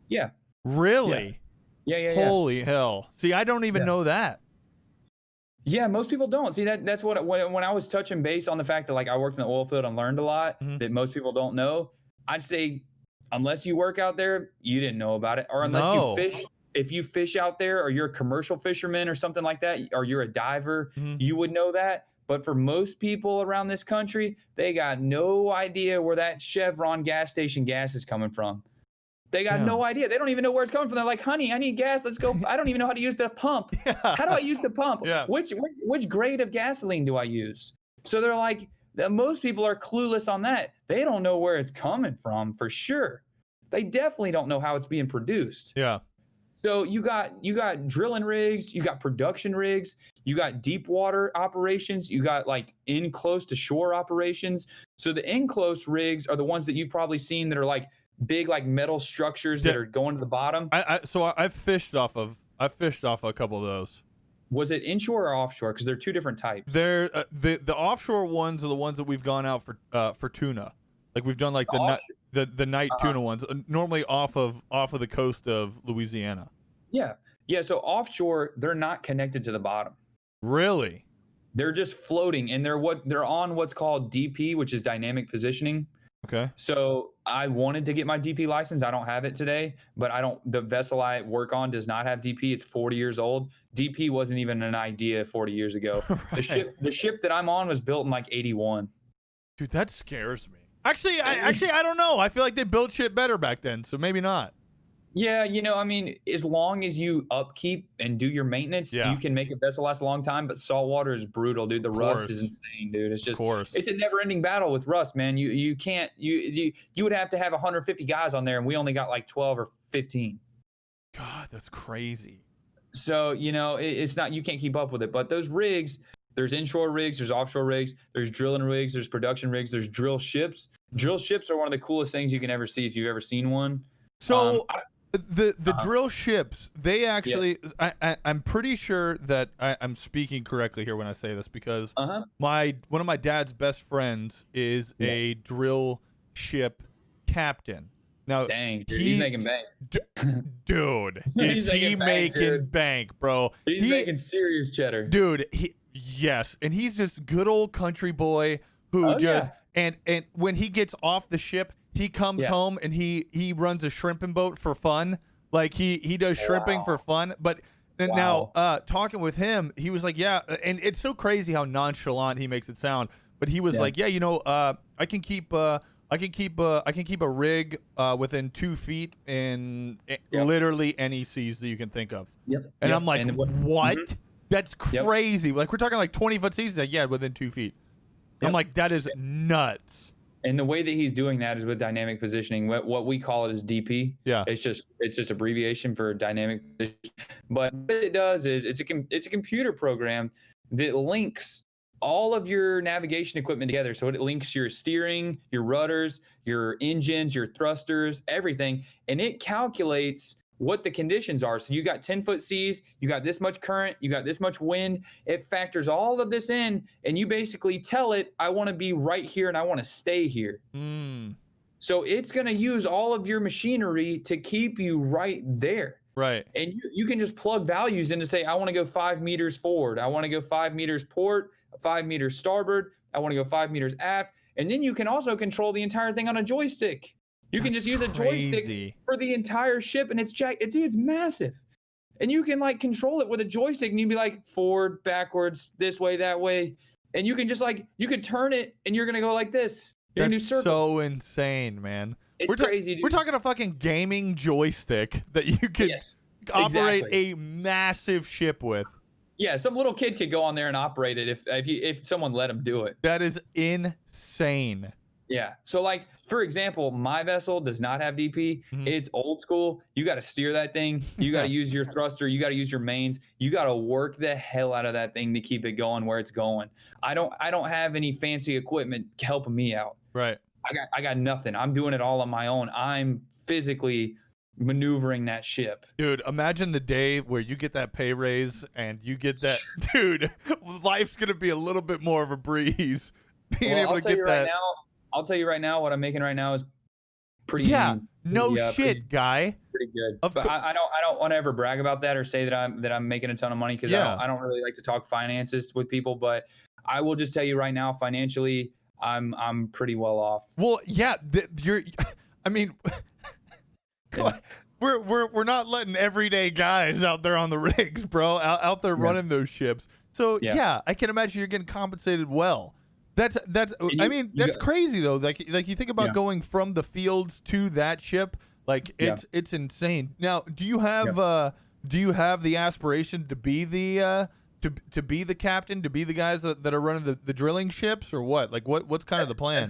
Yeah. Really? Yeah. Holy hell. See, I don't even know that. Yeah, most people don't. See, that's what when I was touching base on the fact that I worked in the oil field and learned a lot that most people don't know, I'd say unless you work out there, you didn't know about it. Or unless you fish. If you fish out there, or you're a commercial fisherman or something like that, or you're a diver, you would know that. But for most people around this country, they got no idea where that Chevron gas station gas is coming from. They got no idea. They don't even know where it's coming from. They're like, "Honey, I need gas. Let's go." I don't even know how to use the pump. How do I use the pump? Which grade of gasoline do I use? So they're like, most people are clueless on that. They don't know where it's coming from for sure. They definitely don't know how it's being produced. Yeah. So you got drilling rigs, you got production rigs, you got deep water operations, you got in close to shore operations. So the in close rigs are the ones that you've probably seen that are big metal structures that are going to the bottom. I've fished off a couple of those. Was it inshore or offshore? Because they're two different types. They're the offshore ones are the ones that we've gone out for tuna. We've done the night tuna ones, normally off of the coast of Louisiana. Yeah. So offshore, they're not connected to the bottom. Really? They're just floating, and they're on what's called DP, which is dynamic positioning. Okay. So I wanted to get my DP license. I don't have it today, but the vessel I work on does not have DP. It's 40 years old. DP wasn't even an idea 40 years ago. Right. The ship that I'm on was built in 81. Dude, that scares me. Actually, I don't know. I feel like they built shit better back then, so maybe not. Yeah, as long as you upkeep and do your maintenance, you can make a vessel last a long time. But saltwater is brutal, dude. The rust is insane, dude. It's just, it's a never-ending battle with rust, man. You can't, you would have to have 150 guys on there, and we only got 12 or 15. God, that's crazy. So, it's not, you can't keep up with it. But those rigs, there's inshore rigs, there's offshore rigs, there's drilling rigs, there's production rigs, there's drill ships. Drill ships are one of the coolest things you can ever see if you've ever seen one. So the drill ships, they actually, I'm pretty sure that I'm speaking correctly here when I say this, because one of my dad's best friends is a drill ship captain. Now, Dang, dude, he's making bank. Dude, He's is he making bank, making dude. bank, bro? He's making serious cheddar. Dude, yes, and he's this good old country boy who and when he gets off the ship, he comes home and he runs a shrimping boat for fun. Like he does shrimping for fun. But now talking with him, he was like, yeah, and it's so crazy how nonchalant he makes it sound. But he was like, yeah, you know, I can keep a rig within 2 feet in literally any seas that you can think of. And I'm like, what? That's crazy. Like, we're talking like 20-foot seas. Like, yeah, within 2 feet. I'm like, that is nuts. And the way that he's doing that is with dynamic positioning. What we call it is DP. Yeah. It's just abbreviation for dynamic positioning. But what it does is it's a computer program that links all of your navigation equipment together. So it links your steering, your rudders, your engines, your thrusters, everything, and it calculates what the conditions are. So you got 10-foot seas, you got this much current, you got this much wind. It factors all of this in, and you basically tell it, I want to be right here and I want to stay here. So it's going to use all of your machinery to keep you right there. Right. And you can just plug values in to say, I want to go 5 meters forward. I want to go 5 meters port, 5 meters starboard. I want to go 5 meters aft. And then you can also control the entire thing on a joystick. You can just use a joystick for the entire ship, and it's massive. And you can like control it with a joystick, and you'd be like forward, backwards, this way, that way. And you can just like, you could turn it and you're going to go like this. You're That's so insane, man. It's crazy, dude. We're talking a fucking gaming joystick that you could operate a massive ship with. Yeah, some little kid could go on there and operate it if someone let him do it. That is insane. Yeah. So like, for example, my vessel does not have DP. It's old school. You got to steer that thing. You got to use your thruster. You got to use your mains. You got to work the hell out of that thing to keep it going where it's going. I don't have any fancy equipment helping me out. Right. I got nothing. I'm doing it all on my own. I'm physically maneuvering that ship. Dude, imagine the day where you get that pay raise and you get that. Dude, life's going to be a little bit more of a breeze. Being able to get that. I'll tell you right now, what I'm making right now is pretty. Guy. Pretty good. But I don't want to ever brag about that or say that I'm making a ton of money, because I don't really like to talk finances with people. But I will just tell you right now, financially, I'm pretty well off. Well, yeah, I mean, we're not letting everyday guys out there on the rigs, bro, out there running those ships. So yeah, I can imagine you're getting compensated well. That's crazy though. Like you think about going from the fields to that ship, like it's insane. Now, do you have the aspiration to be the to be the captain, to be the guys that are running the drilling ships, or what? Like what's kind of the plan?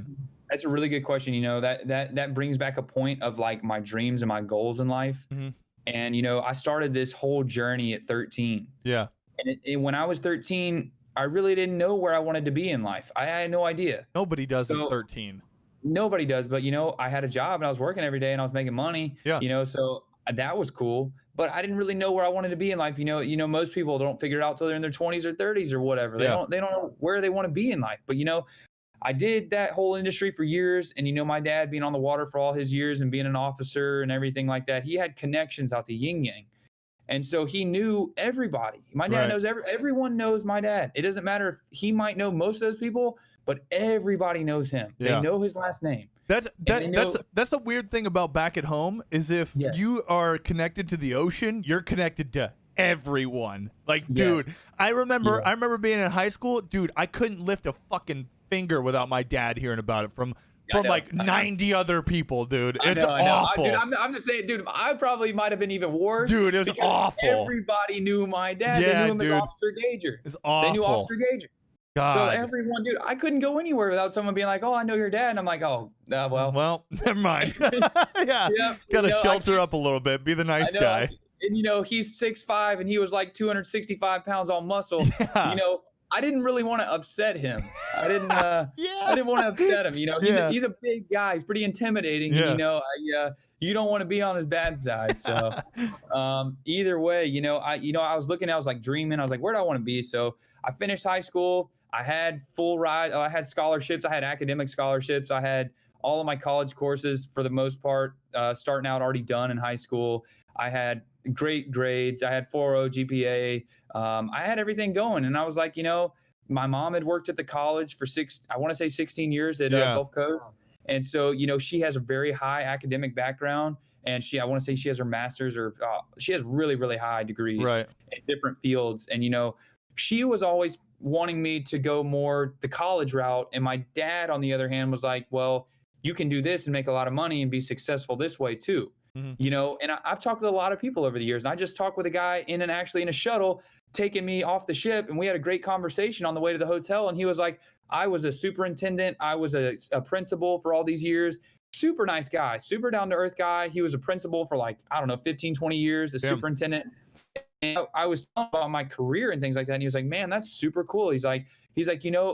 That's a really good question. You know, that brings back a point of like my dreams and my goals in life. And you know, I started this whole journey at 13. Yeah. And when I was 13, I really didn't know where I wanted to be in life. I had no idea. Nobody does at 13. Nobody does, but you know, I had a job and I was working every day and I was making money. Yeah. You know, so that was cool. But I didn't really know where I wanted to be in life. You know, most people don't figure it out till they're in their 20s or 30s or whatever. They don't know where they want to be in life. But you know, I did that whole industry for years. And you know, my dad being on the water for all his years and being an officer and everything like that, he had connections out to Yin Yang. And so he knew everybody. My dad knows everyone knows my dad. It doesn't matter if he might know most of those people, but everybody knows him. Yeah. They know his last name. That's the weird thing about back at home is if you are connected to the ocean, you're connected to everyone. Like, dude, I remember being in high school, dude, I couldn't lift a fucking finger without my dad hearing about it from like 90 other people, dude. It's awful. Dude, I'm just saying, dude, I probably might have been even worse. Dude, it was awful. Everybody knew my dad. Yeah, they knew him as Officer Gager. It's awful. They knew Officer Gager. God. So everyone, dude, I couldn't go anywhere without someone being like, oh, I know your dad. And I'm like, oh, well, never mind. Got to shelter up a little bit. Be the nice guy. And, you know, he's 6'5", and he was like 265 pounds all muscle. Yeah. You know, I didn't really want to upset him. I didn't want to upset him. You know, he's a big guy. He's pretty intimidating. Yeah. And, you know, you don't want to be on his bad side. So either way, you know, I was looking, I was like dreaming. I was like, where do I want to be? So I finished high school. I had full ride. I had scholarships. I had academic scholarships. I had all of my college courses for the most part, starting out already done in high school. I had great grades. I had 4.0 GPA. I had everything going. And I was like, my mom had worked at the college for 16 years at Gulf Coast. And so, she has a very high academic background. And I want to say she has her master's or she has really, really high degrees in different fields. And, she was always wanting me to go more the college route. And my dad, on the other hand, was like, well, you can do this and make a lot of money and be successful this way too. And I've talked with a lot of people over the years. And I just talked with a guy in a shuttle taking me off the ship. And we had a great conversation on the way to the hotel. And he was like, I was a superintendent. I was a principal for all these years. Super nice guy, super down to earth guy. He was a principal for 15, 20 years, a superintendent. And I was talking about my career and things like that. And he was like, man, that's super cool. He's like,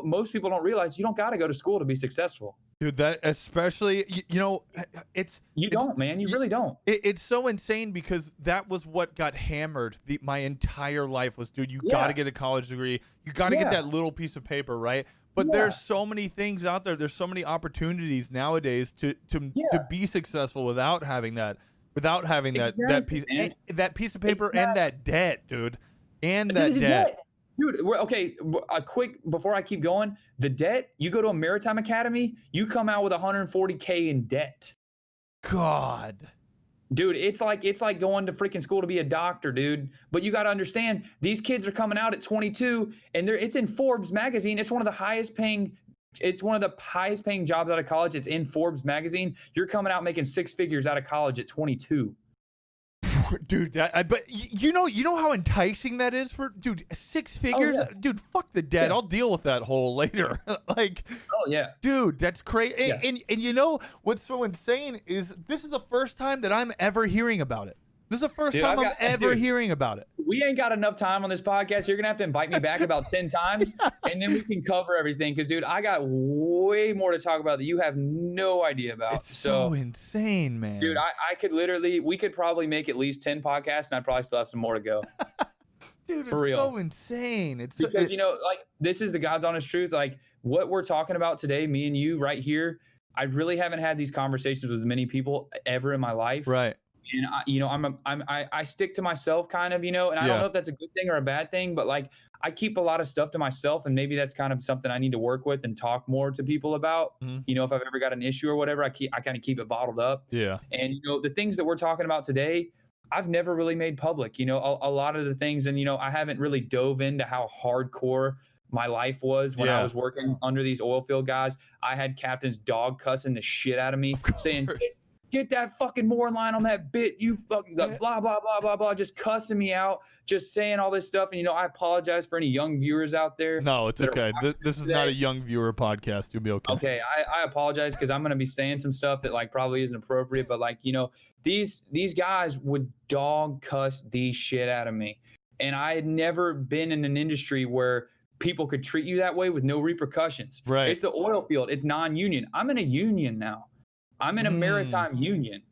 most people don't realize you don't got to go to school to be successful. Dude, that especially, you don't, man. You really don't. It's so insane because that was what got hammered my entire life was, dude, you got to get a college degree. You got to get that little piece of paper, right? But there's so many things out there. There's so many opportunities nowadays to be successful without having that. That piece of paper and that debt, dude. And that debt. Dude, okay, a quick, before I keep going, the debt, you go to a maritime academy, you come out with $140K in debt. God. Dude, it's like going to freaking school to be a doctor, dude. But you got to understand, these kids are coming out at 22, and it's in Forbes magazine. It's one of the highest paying jobs out of college. It's in Forbes magazine. You're coming out making six figures out of college at 22. Dude, but you know how enticing that is for six figures. Dude, fuck the debt. I'll deal with that hole later. Dude, that's crazy. And you know what's so insane is this is the first time that I'm ever hearing about it. This is the first time I'm ever hearing about it. We ain't got enough time on this podcast. You're going to have to invite me back about 10 times, and then we can cover everything. Because, dude, I got way more to talk about that you have no idea about. It's so insane, man. Dude, we could probably make at least 10 podcasts, and I'd probably still have some more to go. Dude, for real. So insane. Because, this is the God's honest truth. Like, what we're talking about today, me and you right here, I really haven't had these conversations with many people ever in my life. Right. And I stick to myself kind of, and I don't know if that's a good thing or a bad thing, but I keep a lot of stuff to myself, and maybe that's kind of something I need to work with and talk more to people about. If I've ever got an issue or whatever, I kind of keep it bottled up. Yeah. And the things that we're talking about today, I've never really made public, a lot of the things, and I haven't really dove into how hardcore my life was when I was working under these oil field guys. I had captains dog cussing the shit out of me, saying, get that fucking mooring line on that bit, you fucking blah, blah, blah, blah, blah, just cussing me out, just saying all this stuff. And, I apologize for any young viewers out there. No, it's okay. This is not a young viewer podcast. You'll be okay. Okay, I apologize because I'm going to be saying some stuff that probably isn't appropriate. But these guys would dog cuss the shit out of me. And I had never been in an industry where people could treat you that way with no repercussions. Right. It's the oil field. It's non-union. I'm in a union now. I'm in a maritime union.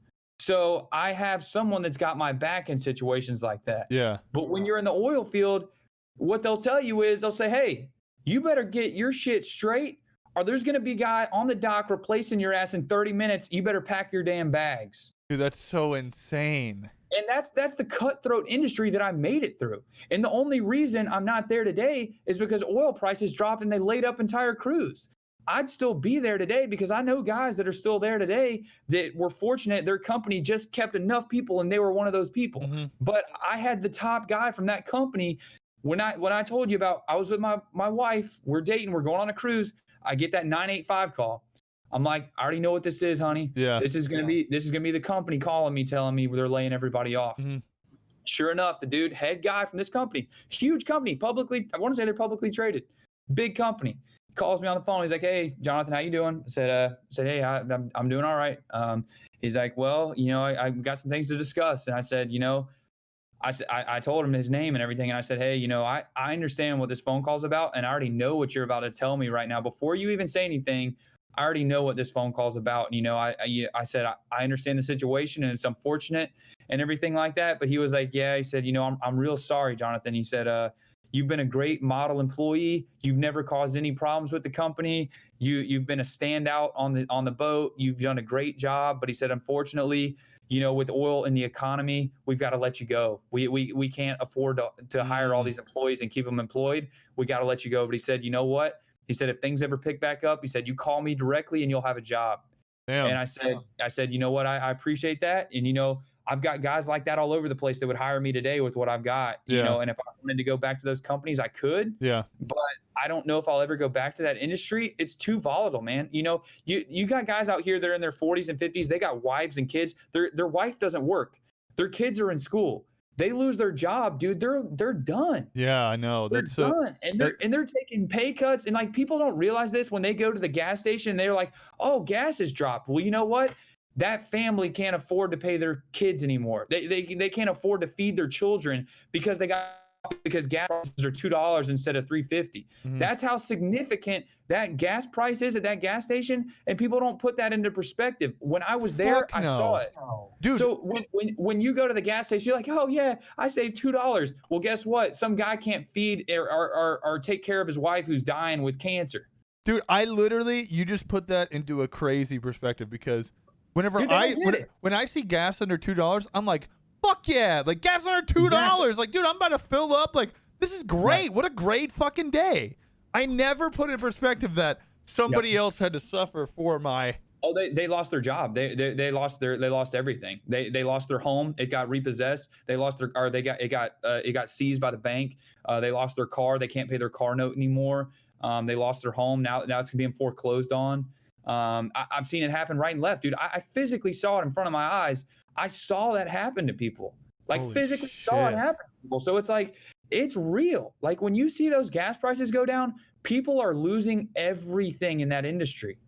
So I have someone that's got my back in situations like that. Yeah. But when you're in the oil field, what they'll tell you is they'll say, hey, you better get your shit straight, or there's going to be a guy on the dock replacing your ass in 30 minutes. You better pack your damn bags. Dude, that's so insane. And that's the cutthroat industry that I made it through. And the only reason I'm not there today is because oil prices dropped and they laid up entire crews. I'd still be there today because I know guys that are still there today that were fortunate. Their company just kept enough people, and they were one of those people. But I had the top guy from that company. When I told you about, I was with my wife, we're dating, we're going on a cruise. I get that 985 call. I'm like, I already know what this is, honey. Yeah. This is gonna be the company calling me, telling me they're laying everybody off. Sure enough, the dude, head guy from this company, huge company, I want to say they're publicly traded, big company. Calls me on the phone. He's like, hey, Jonathan, how you doing? I said, hey, I'm doing all right. He's like, well, I got some things to discuss. And I said, I told him his name and everything. And I said, hey, I understand what this phone call's about. And I already know what you're about to tell me right now. Before you even say anything, I already know what this phone call's about. And, I said, I understand the situation and it's unfortunate and everything like that. But he was like, yeah, he said, I'm real sorry, Jonathan. He said, You've been a great model employee. You've never caused any problems with the company. You've been a standout on the boat. You've done a great job. But he said, unfortunately, with oil in the economy, we've got to let you go. We can't afford to hire all these employees and keep them employed. We got to let you go. But he said, you know what? He said, if things ever pick back up, he said, you call me directly and you'll have a job. Damn. And I said, you know what? I appreciate that. And, I've got guys like that all over the place that would hire me today with what I've got, and if I wanted to go back to those companies, I could. Yeah. But I don't know if I'll ever go back to that industry. It's too volatile, man. You got guys out here that are in their 40s and 50s. They got wives and kids. Their wife doesn't work. Their kids are in school. They lose their job, dude. They're done. Yeah, I know. They're done. And they're taking pay cuts. And like, people don't realize this when they go to the gas station. They're like, oh, gas has dropped. Well, you know what? That family can't afford to pay their kids anymore. They can't afford to feed their children because gas prices are $2 instead of $3.50. That's how significant that gas price is at that gas station, and people don't put that into perspective. When I was there, I saw it. Dude. So when you go to the gas station, you're like, oh yeah, I saved $2. Well, guess what? Some guy can't feed or take care of his wife who's dying with cancer. Dude, you just put that into a crazy perspective, because whenever when I see gas under $2, I'm like, fuck yeah, like gas under $2. Exactly. Like, dude, I'm about to fill up. Like, this is great. Right. What a great fucking day. I never put in perspective that somebody else had to suffer for my. Oh, they lost their job. They lost everything. They lost their home. It got repossessed. They lost it got seized by the bank. They lost their car. They can't pay their car note anymore. They lost their home. Now it's being foreclosed on. I've seen it happen right and left, dude. I physically saw it in front of my eyes. I saw that happen to people. Like, holy physically shit. saw it happen to people. So it's like, it's real. Like, when you see those gas prices go down, people are losing everything in that industry.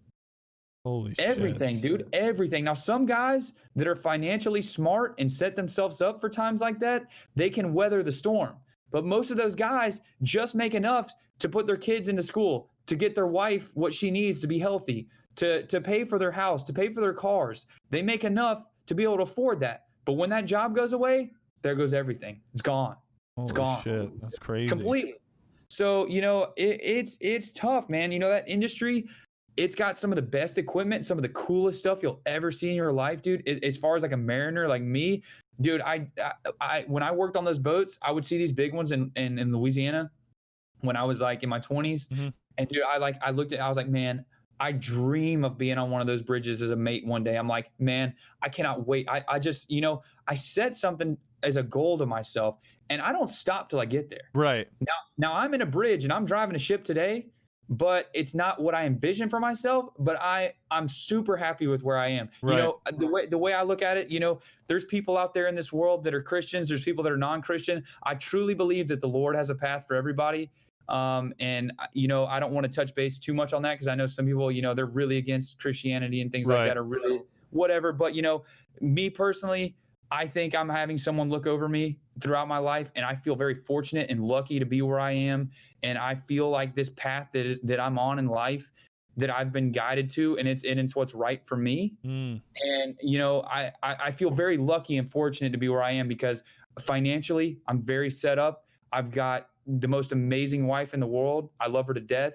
Holy everything, shit. Dude, everything. Now, some guys that are financially smart and set themselves up for times like that, they can weather the storm. But most of those guys just make enough to put their kids into school, to get their wife what she needs to be healthy, to pay for their house, to pay for their cars. They make enough to be able to afford that. But when that job goes away, there goes everything. It's gone. It's gone. Shit, that's crazy. Completely. So, it's tough, man. That industry, it's got some of the best equipment, some of the coolest stuff you'll ever see in your life, dude. As far as like a mariner like me, dude, I when I worked on those boats, I would see these big ones in Louisiana when I was like in my 20s. Mm-hmm. And dude, I was like, man, I dream of being on one of those bridges as a mate one day. I'm like, man, I cannot wait. I just, I set something as a goal to myself, and I don't stop till I get there. Right. Now I'm in a bridge and I'm driving a ship today, but it's not what I envision for myself. But I'm super happy with where I am. Right. The way I look at it, there's people out there in this world that are Christians. There's people that are non-Christian. I truly believe that the Lord has a path for everybody. And I don't want to touch base too much on that, because I know some people, they're really against Christianity and things like that, are really whatever. But, me personally, I think I'm having someone look over me throughout my life, and I feel very fortunate and lucky to be where I am. And I feel like this path that I'm on in life, that I've been guided to, and it's what's right for me. And, I feel very lucky and fortunate to be where I am, because financially I'm very set up. I've got the most amazing wife in the world. I love her to death.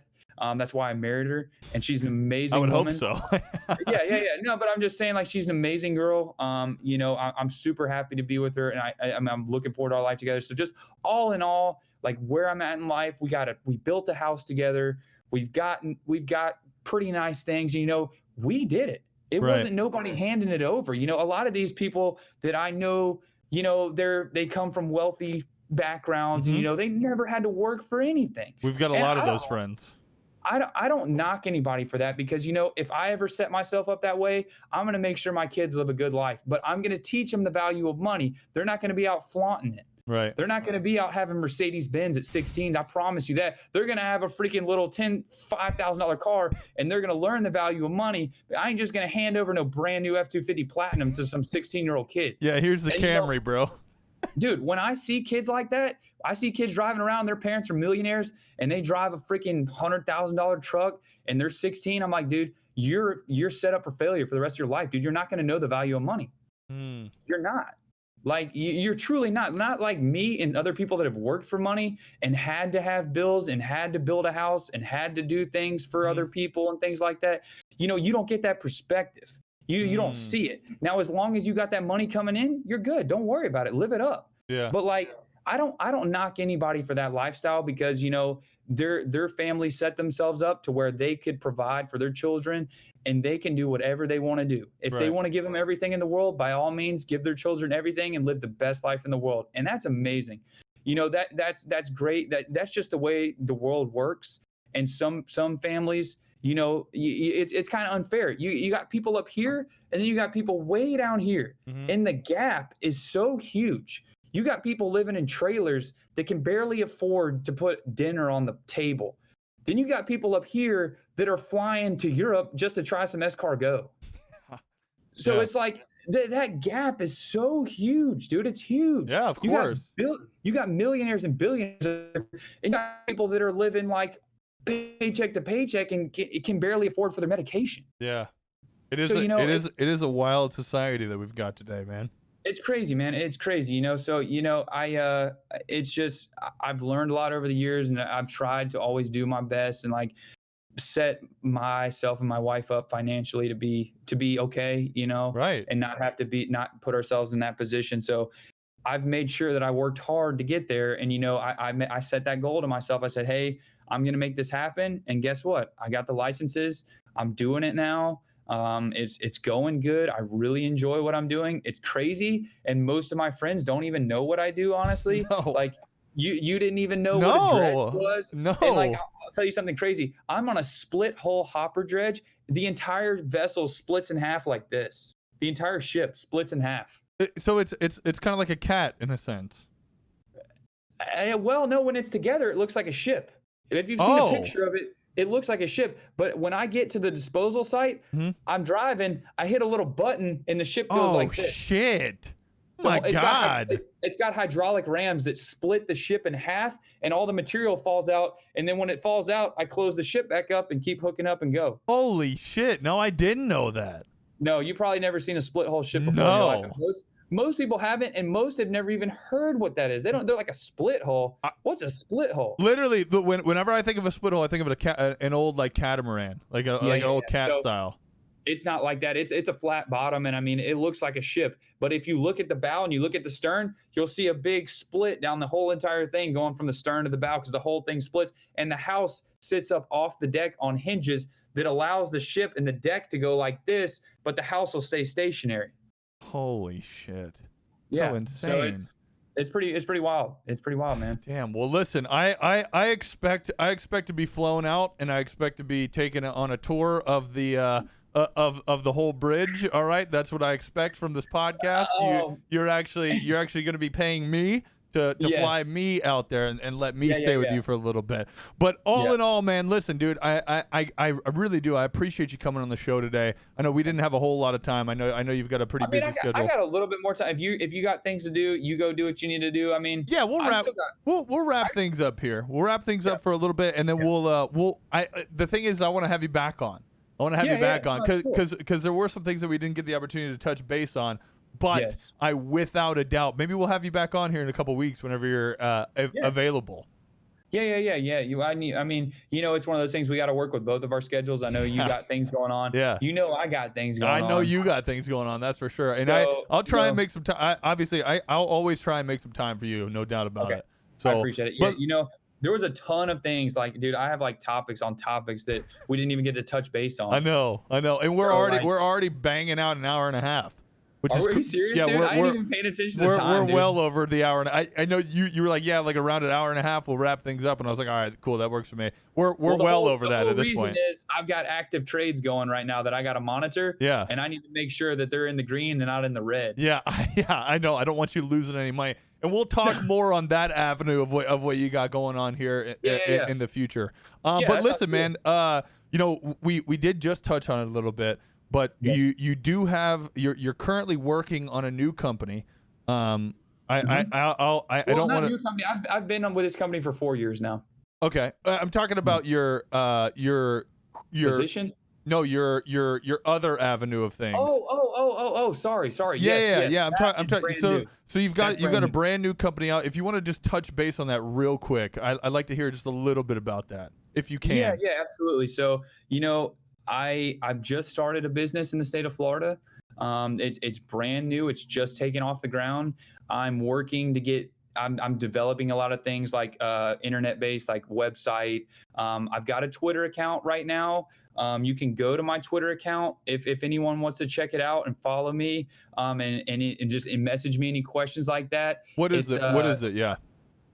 That's why I married her, and she's an amazing woman. I would hope so. Yeah. No, but I'm just saying, like, she's an amazing girl. I'm super happy to be with her, and I'm looking forward to our life together. So just all in all, like, where I'm at in life, we built a house together. We've got pretty nice things. We did it. It wasn't nobody handing it over. A lot of these people that I know, they come from wealthy backgrounds, and they never had to work for anything. We've got a lot of those friends. I don't knock anybody for that, because if I ever set myself up that way, I'm going to make sure my kids live a good life, but I'm going to teach them the value of money. They're not going to be out flaunting it. Right. They're not going to be out having Mercedes Benz at 16. I promise you that. They're going to have a freaking little $5,000 car, and they're going to learn the value of money. I ain't just going to hand over no brand new F-250 Platinum to some 16-year-old kid. Yeah, here's the Camry, bro. Dude, when I see kids like that, I see kids driving around, their parents are millionaires, and they drive a freaking $100,000 truck, and they're 16. I'm like, dude, you're set up for failure for the rest of your life, dude. You're not going to know the value of money. You're not. Like you're truly not like me and other people that have worked for money and had to have bills and had to build a house and had to do things for other people and things like that. You know, you don't get that perspective. You don't see it. Now, as long as you got that money coming in, you're good. Don't worry about it. Live it up. Yeah. But like I don't knock anybody for that lifestyle because, you know, their family set themselves up to where they could provide for their children and they can do whatever they want to do. If they want to give them everything in the world, by all means, give their children everything and live the best life in the world. And that's amazing. You know, that's great. That's just the way the world works. And some families, you know, it's kind of unfair. You got people up here and then you got people way down here. And the gap is so huge. You got people living in trailers that can barely afford to put dinner on the table. Then you got people up here that are flying to Europe just to try some escargot. So it's like that gap is so huge, dude. It's huge. Yeah, of course. You got millionaires and billionaires, and you got people that are living like paycheck to paycheck and can barely afford for their medication. Yeah, it is. It is a wild society that we've got today, man. It's crazy, man. It's crazy, you know. So, you know, it's just I've learned a lot over the years, and I've tried to always do my best and like set myself and my wife up financially to be okay, you know, right, and not have to not put ourselves in that position. So, I've made sure that I worked hard to get there, and you know, I set that goal to myself. I said, hey, I'm gonna make this happen, and guess what? I got the licenses. I'm doing it now. It's going good. I really enjoy what I'm doing. It's crazy. And most of my friends don't even know what I do, honestly. No. Like you didn't even know what a dredge was. No. And like, I'll tell you something crazy. I'm on a split hull hopper dredge. The entire vessel splits in half like this. The entire ship splits in half. So it's kind of like a cat in a sense. Well, no, when it's together, it looks like a ship. If you've seen a picture of it, it looks like a ship. But when I get to the disposal site, I'm driving, I hit a little button and the ship goes like this. Oh, shit. My God. It's got hydraulic rams that split the ship in half and all the material falls out. And then when it falls out, I close the ship back up and keep hooking up and go. Holy shit. No, I didn't know that. No, you probably never seen a split hull ship before. No. Most people haven't, and most have never even heard what that is. They're like a split hull. What's a split hull? Literally, whenever I think of a split hull, I think of an old like catamaran, like an old cat style. It's not like that. It's a flat bottom, and I mean, it looks like a ship. But if you look at the bow and you look at the stern, you'll see a big split down the whole entire thing, going from the stern to the bow, because the whole thing splits. And the house sits up off the deck on hinges that allows the ship and the deck to go like this, but the house will stay stationary. Holy shit. Yeah. So insane. So it's pretty wild. It's pretty wild, man. Damn. Well, listen, I expect to be flown out, and I expect to be taken on a tour of the of the whole bridge. All right, that's what I expect from this podcast. You're actually going to be paying me to fly me out there and let me stay with you for a little bit. But all in all, man, listen, dude, I really do. I appreciate you coming on the show today. I know we didn't have a whole lot of time. I know you've got a pretty busy schedule. I got a little bit more time. If you got things to do, you go do what you need to do. I mean, yeah, we'll wrap things up here. We'll wrap things up for a little bit, and then the thing is, I want to have you back on. I want to have you back on because there were some things that we didn't get the opportunity to touch base on. But I, without a doubt, maybe we'll have you back on here in a couple of weeks whenever you're available. Yeah. I mean, you know, it's one of those things we got to work with both of our schedules. I know you got things going on. Yeah. You know, I got things going on. I know you got things going on. That's for sure. And I'll try and make some time. Obviously, I'll always try and make some time for you. No doubt about it. So I appreciate it. Yeah, you know, there was a ton of things like, dude, I have like topics on topics that we didn't even get to touch base on. I know. And we're already banging out an hour and a half. Are you serious, dude? I ain't even paying attention to the time, We're well over the hour. And I know you were like, yeah, like around an hour and a half, we'll wrap things up. And I was like, all right, cool, that works for me. We're well over that at this point. The reason is I've got active trades going right now that I got to monitor. Yeah. And I need to make sure that they're in the green and not in the red. Yeah, I know. I don't want you losing any money. And we'll talk more on that avenue of what you got going on here in the future. But listen, man, you know, we did just touch on it a little bit. But you do have you're currently working on a new company. I don't want to. New company. I've been with this company for 4 years now. Okay, I'm talking about your position. No, your other avenue of things. Sorry. Yeah. I'm talking. So you've got a New. brand new company out. If you want to just touch base on that real quick, I'd like to hear just a little bit about that, if you can. Yeah, absolutely. So, I've just started a business in the state of Florida. It's brand new. It's just taken off the ground. I'm working to get. I'm developing a lot of things like internet-based, like website. I've got a Twitter account right now. You can go to my Twitter account if anyone wants to check it out and follow me. And just message me any questions like that. What is it? Yeah.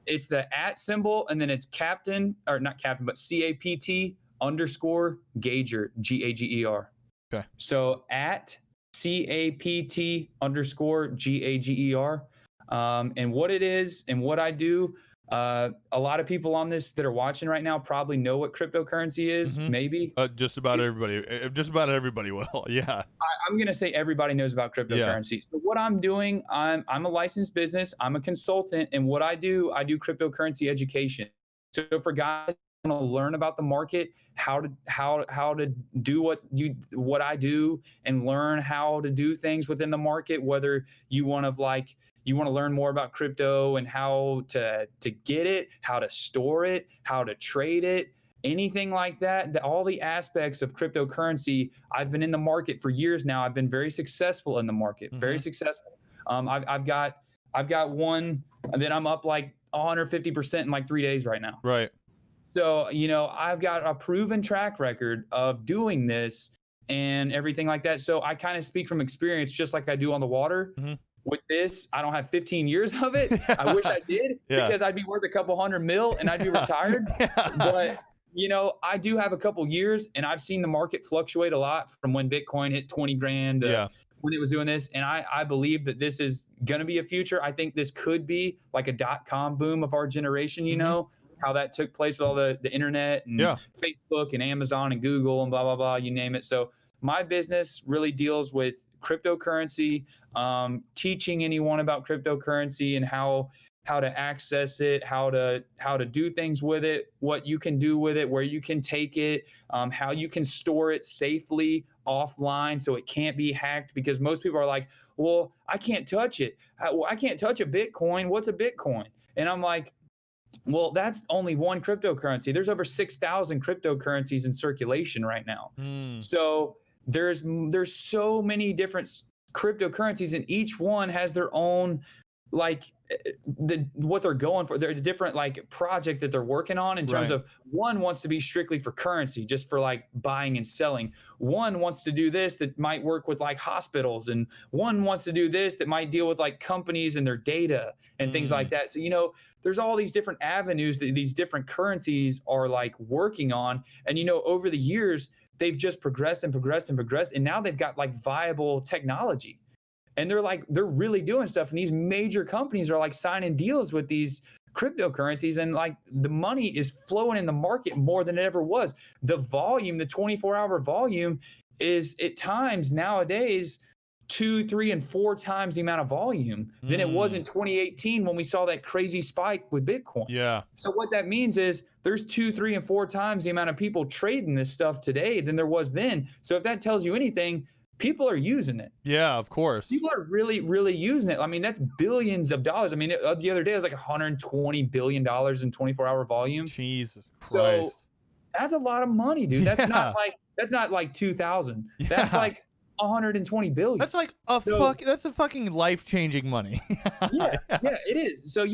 It's the @ symbol, and then it's Captain, or not Captain, but CAPT _ Gager, GAGER. Okay. So @ CAPT _ GAGER. And what it is and what I do, a lot of people on this that are watching right now probably know what cryptocurrency is, maybe. Just about everybody. Just about everybody will. Yeah. I'm going to say everybody knows about cryptocurrency. So what I'm doing, I'm a licensed business. I'm a consultant. And what I do cryptocurrency education. So for guys who want to learn about the market, how to do what I do and learn how to do things within the market, whether you want to learn more about crypto and how to get it, how to store it, how to trade it, anything like that, all the aspects of cryptocurrency. I've been in the market for years now. I've been very successful in the market, very successful. I've got one that I'm up like 150% in like 3 days right now. Right. So, I've got a proven track record of doing this and everything like that. So I kind of speak from experience, just like I do on the water. With this, I don't have 15 years of it. I wish I did, because I'd be worth a couple $100 million and I'd be retired. But, I do have a couple years, and I've seen the market fluctuate a lot from when Bitcoin hit 20 grand when it was doing this. And I believe that this is going to be a future. I think this could be like a .com boom of our generation, how that took place with all the internet and Facebook and Amazon and Google and blah, blah, blah, you name it. So my business really deals with cryptocurrency, teaching anyone about cryptocurrency and how to access it, how to do things with it, what you can do with it, where you can take it, how you can store it safely offline so it can't be hacked. Because most people are like, well, I can't touch it. I can't touch a Bitcoin. What's a Bitcoin? And I'm like, well, that's only one cryptocurrency. There's over 6,000 cryptocurrencies in circulation right now. So there's so many different cryptocurrencies, and each one has their own, like, what they're going for. They're a different like project that they're working on in terms of, one wants to be strictly for currency, just for like buying and selling. One wants to do this that might work with like hospitals, and one wants to do this that might deal with like companies and their data and things like that. So, there's all these different avenues that these different currencies are like working on. And, over the years, they've just progressed and progressed and progressed. And now they've got like viable technology. And they're really doing stuff. And these major companies are like signing deals with these cryptocurrencies, and like the money is flowing in the market more than it ever was. The volume, the 24-hour volume, is at times nowadays 2, 3, and 4 times the amount of volume than it was in 2018 when we saw that crazy spike with Bitcoin. Yeah. So what that means is there's 2, 3, and 4 times the amount of people trading this stuff today than there was then. So if that tells you anything, people are using it. Yeah, of course. People are really, really using it. I mean, that's billions of dollars. I mean, the other day it was like $120 billion in 24-hour volume. Jesus Christ. So that's a lot of money, dude. That's not like 2,000. That's like 120 billion. That's like that's a fucking life-changing money. yeah, it is. So,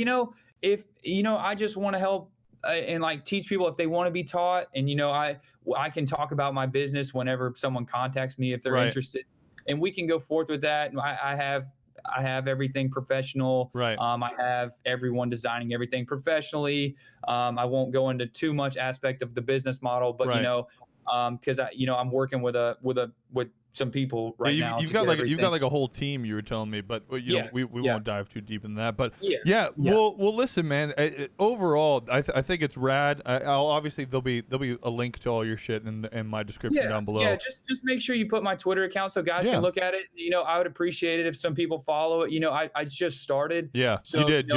if I just want to help and like teach people if they want to be taught. And, I can talk about my business whenever someone contacts me, if they're interested, and we can go forth with that. I have everything professional. Right. I have everyone designing everything professionally. I won't go into too much aspect of the business model, but because I'm working with some people right now. You've got like a whole team, you were telling me, but we won't dive too deep in that. But well, listen, man. Overall, I think it's rad. I'll obviously there'll be a link to all your shit in my description down below. Yeah, just make sure you put my Twitter account so guys can look at it. I would appreciate it if some people follow it. I just started. Yeah, so, you did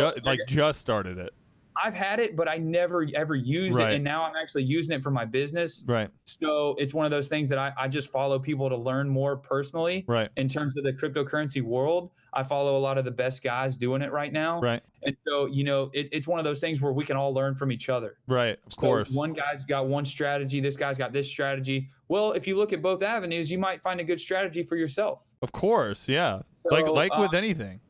just started it. I've had it, but I never ever used Right. it, and now I'm actually using it for my business. Right. So it's one of those things that I just follow people to learn more personally. Right. In terms of the cryptocurrency world, I follow a lot of the best guys doing it right now. Right. And so, it's one of those things where we can all learn from each other. Right. Of course. One guy's got one strategy, this guy's got this strategy. Well, if you look at both avenues, you might find a good strategy for yourself. Of course. Yeah. So, like with anything.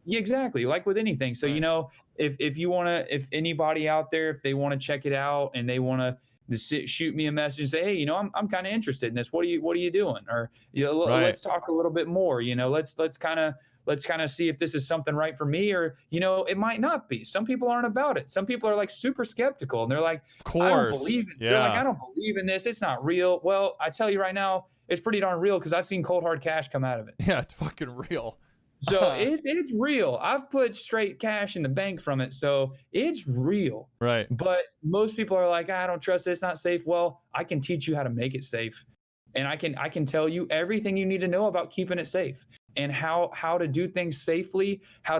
Yeah, exactly. Like with anything. So, Right. if anybody out there, if they want to check it out and they want to shoot me a message and say, hey, I'm kind of interested in this. What are you doing? Or, Right. let's talk a little bit more, let's kind of see if this is something right for me, or, it might not be. Some people aren't about it. Some people are like super skeptical and they're like, Of course. I don't believe it. Yeah. They're like, I don't believe in this. It's not real. Well, I tell you right now, it's pretty darn real because I've seen cold hard cash come out of it. Yeah. It's fucking real. So it's real. I've put straight cash in the bank from it. So it's real. Right. But most people are like, I don't trust it. It's not safe. Well, I can teach you how to make it safe. And I can tell you everything you need to know about keeping it safe and how to do things safely, how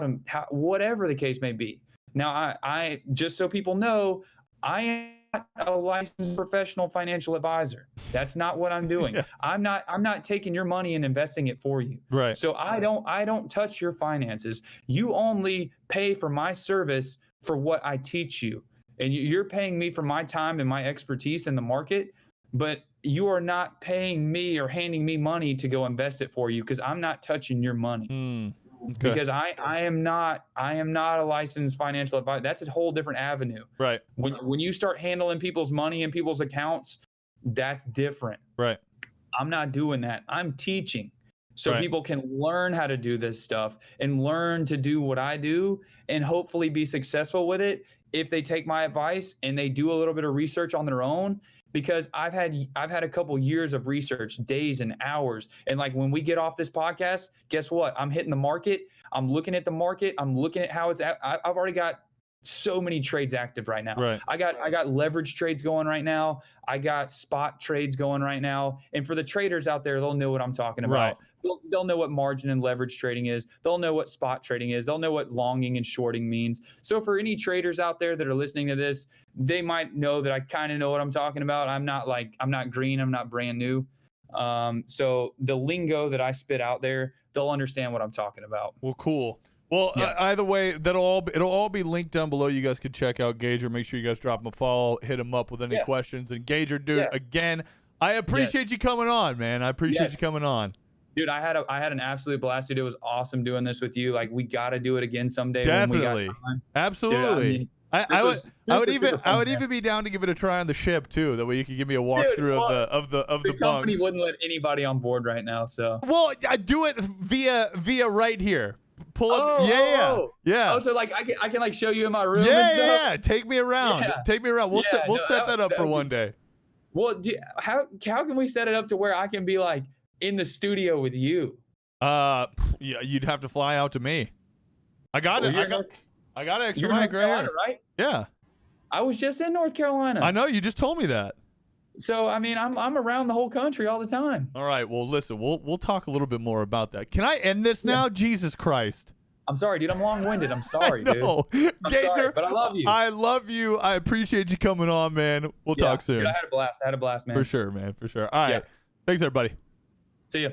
whatever the case may be. Now, I just so people know, I am not a licensed professional financial advisor. That's not what I'm doing. Yeah. I'm not taking your money and investing it for you. Right. So I don't touch your finances. You only pay for my service for what I teach you. And you're paying me for my time and my expertise in the market, but you are not paying me or handing me money to go invest it for you because I'm not touching your money. Okay. Because I am not a licensed financial advisor. That's a whole different avenue. Right. When you start handling people's money and people's accounts, that's different. Right. I'm not doing that. I'm teaching so Right. people can learn how to do this stuff and learn to do what I do and hopefully be successful with it if they take my advice and they do a little bit of research on their own. Because I've had a couple years of research, days and hours. And like when we get off this podcast, guess what? I'm hitting the market. I'm looking at the market. I'm looking at how it's at. I've already got so many trades active right now. Right. I got leverage trades going right now. I got spot trades going right now. And for the traders out there, they'll know what I'm talking about. Right. They'll know what margin and leverage trading is. They'll know what spot trading is. They'll know what longing and shorting means. So for any traders out there that are listening to this, they might know that I kind of know what I'm talking about. I'm not green. I'm not brand new. So the lingo that I spit out there, they'll understand what I'm talking about. Well, cool. Well, Yeah. Either way, it'll all be linked down below. You guys can check out Gager. Make sure you guys drop him a follow, hit him up with any questions. And Gager, dude, again, I appreciate you coming on, man. I appreciate you coming on. Dude, I had an absolute blast, dude. It was awesome doing this with you. Like, we got to do it again someday. Definitely. When we got time. Absolutely. Dude, I would fun, even be down to give it a try on the ship too. That way you could give me a walkthrough of the company bunks. wouldn't let anybody on board right now. So well, I do it via right here. Pull up. Yeah. Oh, so like I can like show you in my room and stuff. Yeah. Take me around. Yeah. Take me around. We'll set that up for one day. Well, how can we set it up to where I can be like in the studio with you? Yeah, you'd have to fly out to me. I got it. I got an extra mic right here. Right? Yeah. I was just in North Carolina. I know. You just told me that. So I mean, I'm around the whole country all the time. All right. Well, listen. We'll talk a little bit more about that. Can I end this now? Jesus Christ. I'm sorry, dude. I'm long-winded. I'm sorry, dude. I'm Gager, sorry, but I love you. I love you. I appreciate you coming on, man. We'll talk soon. Dude, I had a blast. Man. For sure, man. For sure. All right. Thanks, everybody. See ya.